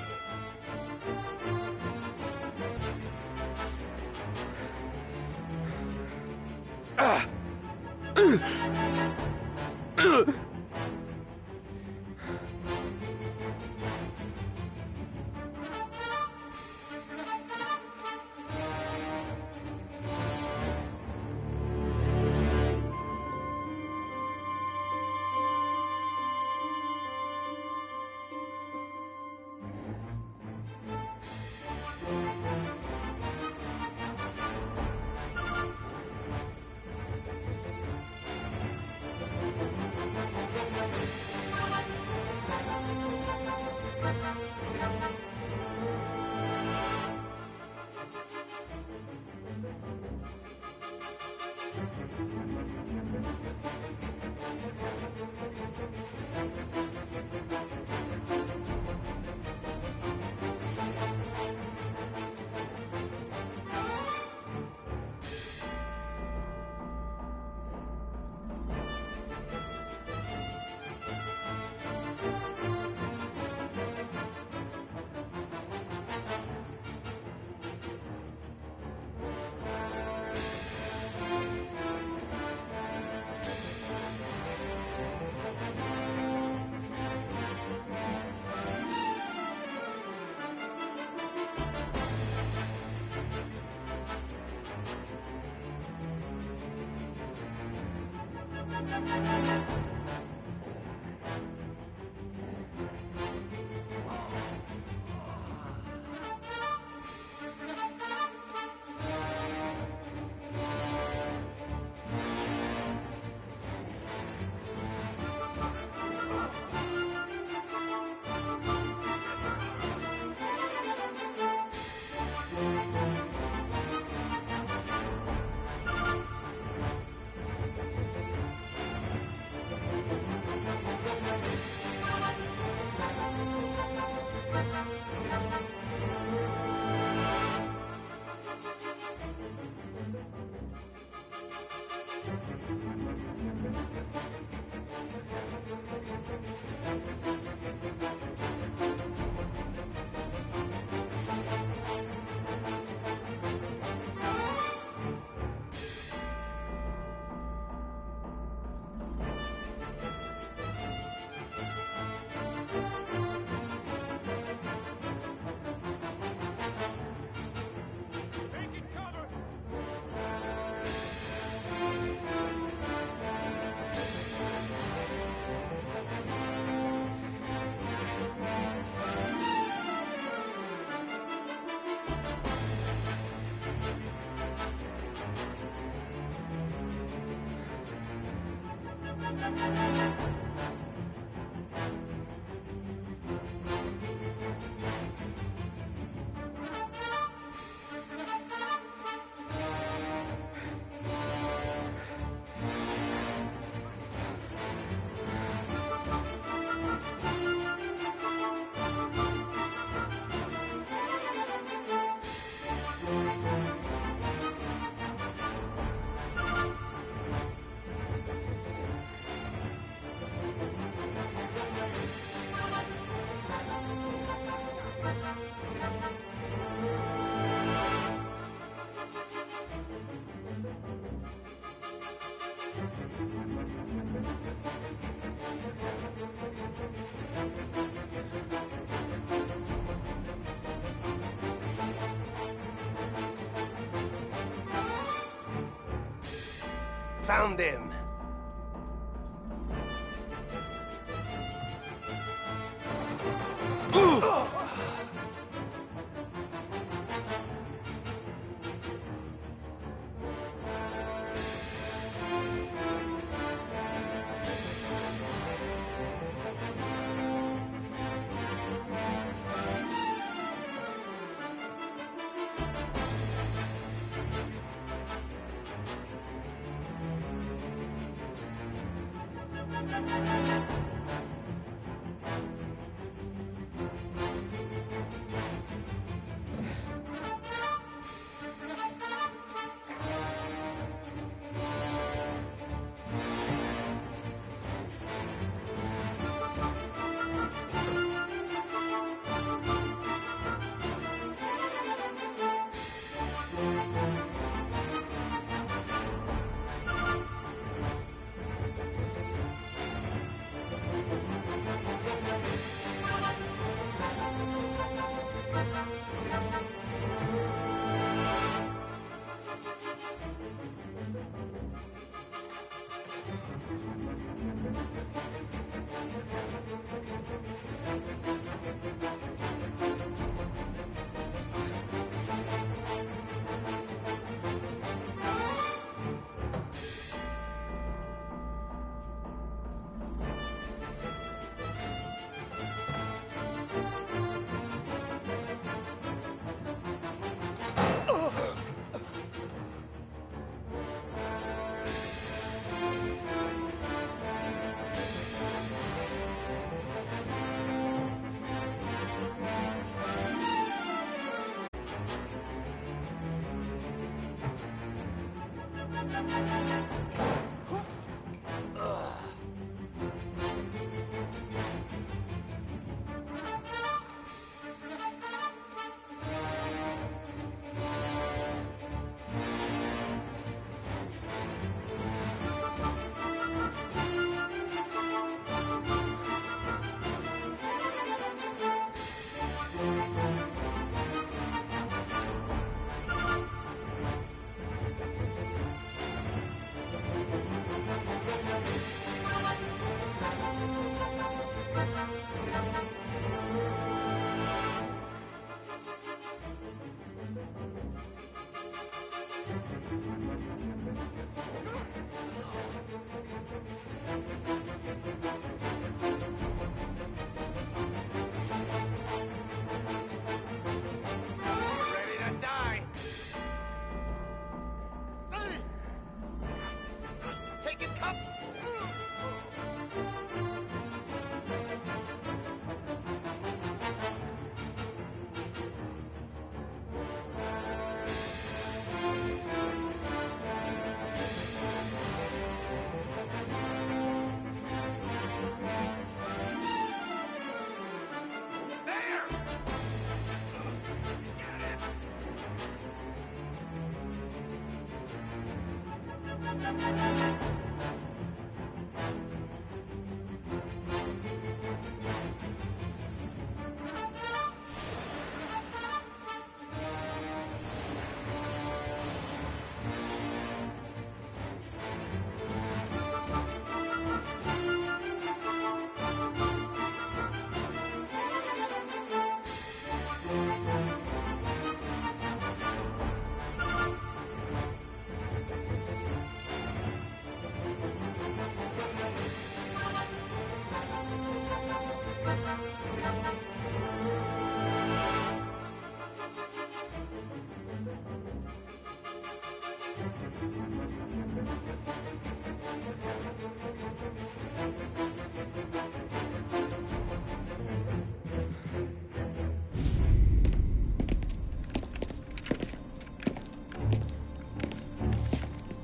Found him.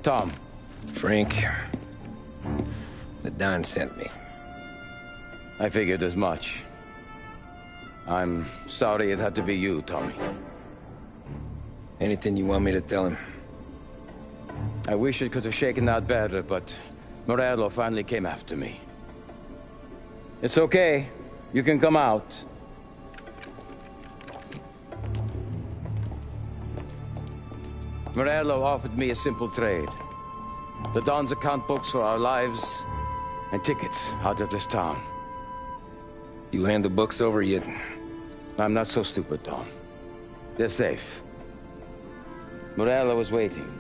Tom. Frank. The Don sent me. I figured as much. I'm sorry it had to be you, Tommy. Anything you want me to tell him? I wish it could have shaken out better, but Morello finally came after me. It's okay. You can come out. Morello offered me a simple trade. The Don's account books for our lives, and tickets out of this town. You hand the books over yet? I'm not so stupid, Don. They're safe. Morello was waiting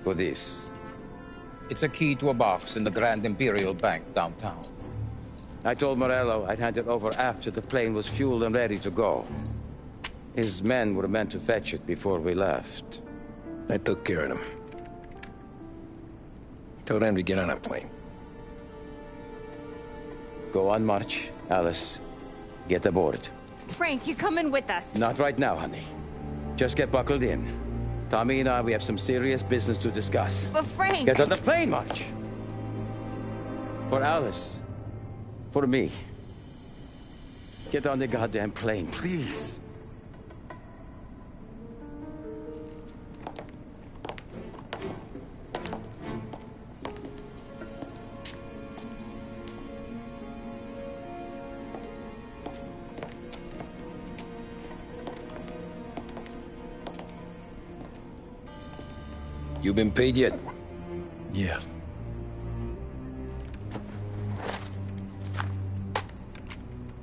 for this. It's a key to a box in the Grand Imperial Bank downtown. I told Morello I'd hand it over after the plane was fueled and ready to go. His men were meant to fetch it before we left. I took care of them. Told them to get on a plane. Go on march, Alice. Get aboard. Frank, you're coming with us. Not right now, honey. Just get buckled in. Tommy and I, we have some serious business to discuss. But Frank... Get on the plane, March! For Alice. For me. Get on the goddamn plane, please. You been paid yet? Yeah.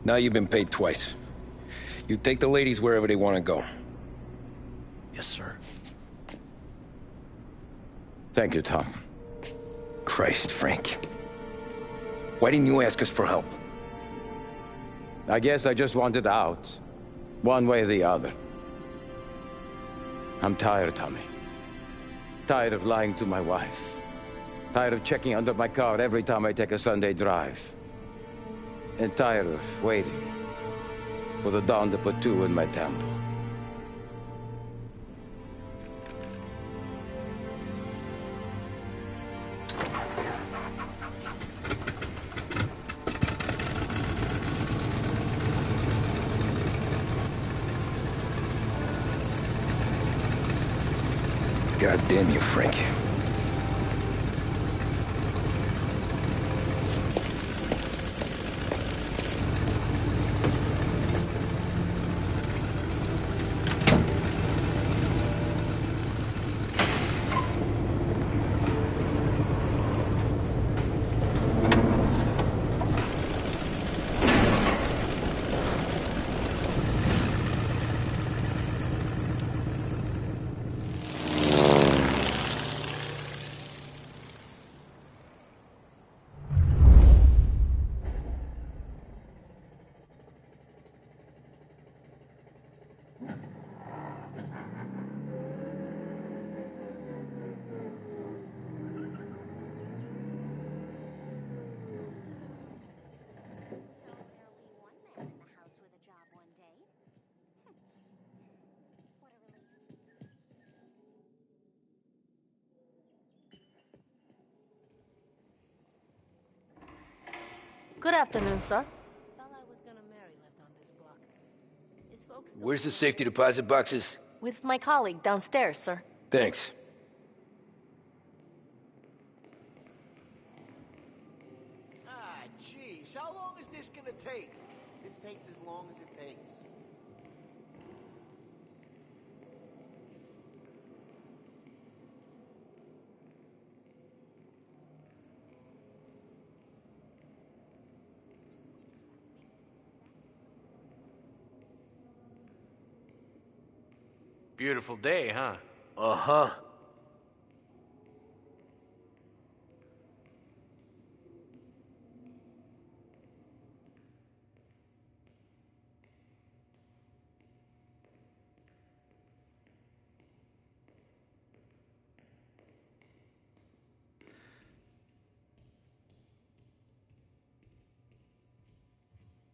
Now you've been paid twice. You take the ladies wherever they want to go. Yes, sir. Thank you, Tom. Christ, Frank. Why didn't you ask us for help? I guess I just wanted out. One way or the other. I'm tired, Tommy. Tired of lying to my wife. Tired of checking under my car every time I take a Sunday drive. And tired of waiting for the dawn to put two in my temple. God damn you, Frank. Good afternoon, sir. Where's the safety deposit boxes? With my colleague downstairs, sir. Thanks. Ah, jeez. How long is this gonna take? This takes as long as it takes. Beautiful day, huh? Uh-huh.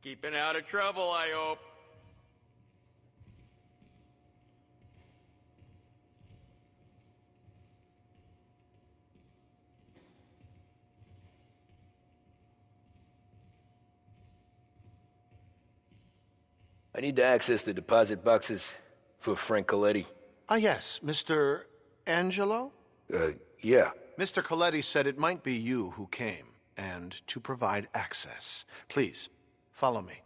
Keeping out of trouble, I hope. I need to access the deposit boxes for Frank Coletti. Ah, yes, Mr. Angelo? Yeah. Mr. Coletti said it might be you who came, and to provide access. Please, follow me.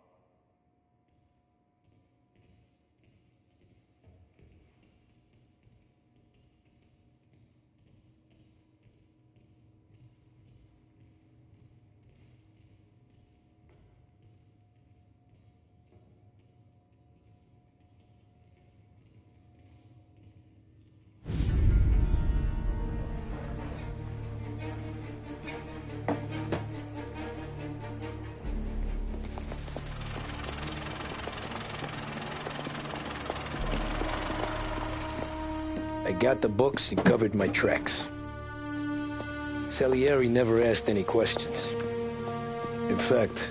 got the books and covered my tracks. Salieri never asked any questions. In fact,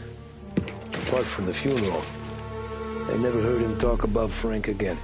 apart from the funeral, I never heard him talk about Frank again.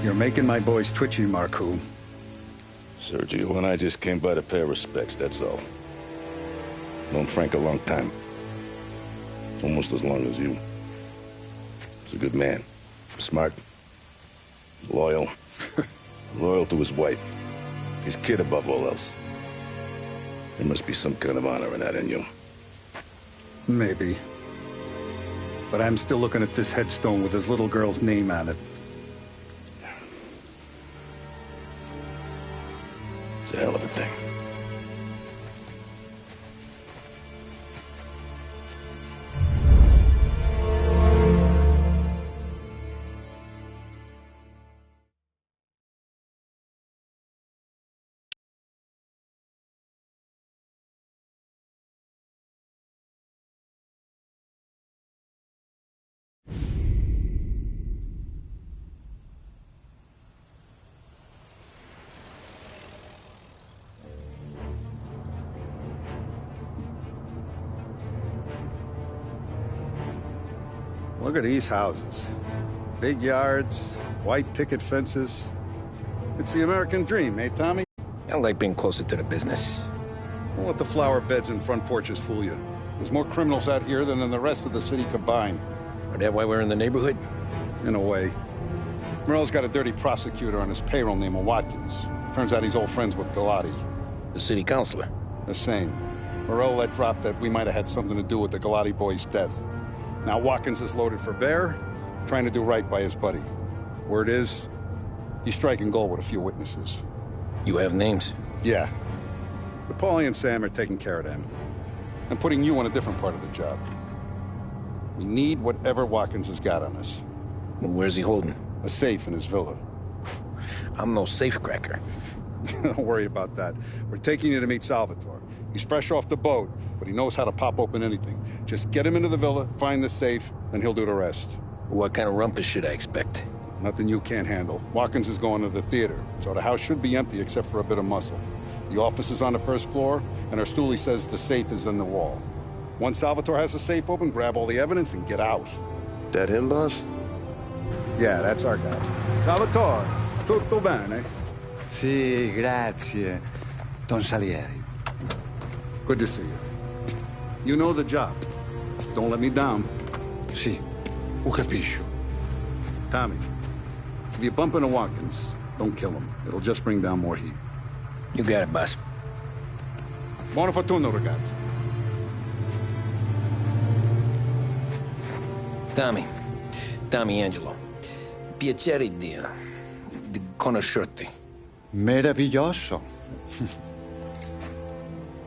You're making my boys twitchy, Marcoux. Sergio and I just came by to pay our respects, that's all. Known Frank a long time. Almost as long as you. He's a good man. Smart. Loyal. Loyal to his wife. His kid above all else. There must be some kind of honor in that in you. Maybe. But I'm still looking at this headstone with his little girl's name on it. It's a hell of a thing. Look at these houses. Big yards, white picket fences. It's the American dream, eh, Tommy? I like being closer to the business. Don't let the flower beds and front porches fool you. There's more criminals out here than in the rest of the city combined. Is that why we're in the neighborhood? In a way. Morello's got a dirty prosecutor on his payroll named Watkins. Turns out he's old friends with Galati. The city councilor? The same. Morello let drop that we might have had something to do with the Galati boy's death. Now Watkins is loaded for bear, trying to do right by his buddy. Word is, he's striking gold with a few witnesses. You have names? Yeah. But Paulie and Sam are taking care of them. I'm putting you on a different part of the job. We need whatever Watkins has got on us. Well, where's he holding? A safe in his villa. I'm no safecracker. Don't worry about that. We're taking you to meet Salvatore. He's fresh off the boat, but he knows how to pop open anything. Just get him into the villa, find the safe, and he'll do the rest. What kind of rumpus should I expect? Nothing you can't handle. Watkins is going to the theater, so the house should be empty except for a bit of muscle. The office is on the first floor, and our stoolie says the safe is in the wall. Once Salvatore has the safe open, grab all the evidence and get out. That him, boss? Yeah, that's our guy. Salvatore, tutto bene? Sì, grazie, Don Salieri. Good to see you. You know the job. Don't let me down. Sì, ho capisco. Tommy, if you bump into Watkins, don't kill him. It'll just bring down more heat. You got it, boss. Buona fortuna, ragazzi. Tommy Angelo. Piacere di conoscerti. Meraviglioso.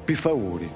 Più favori.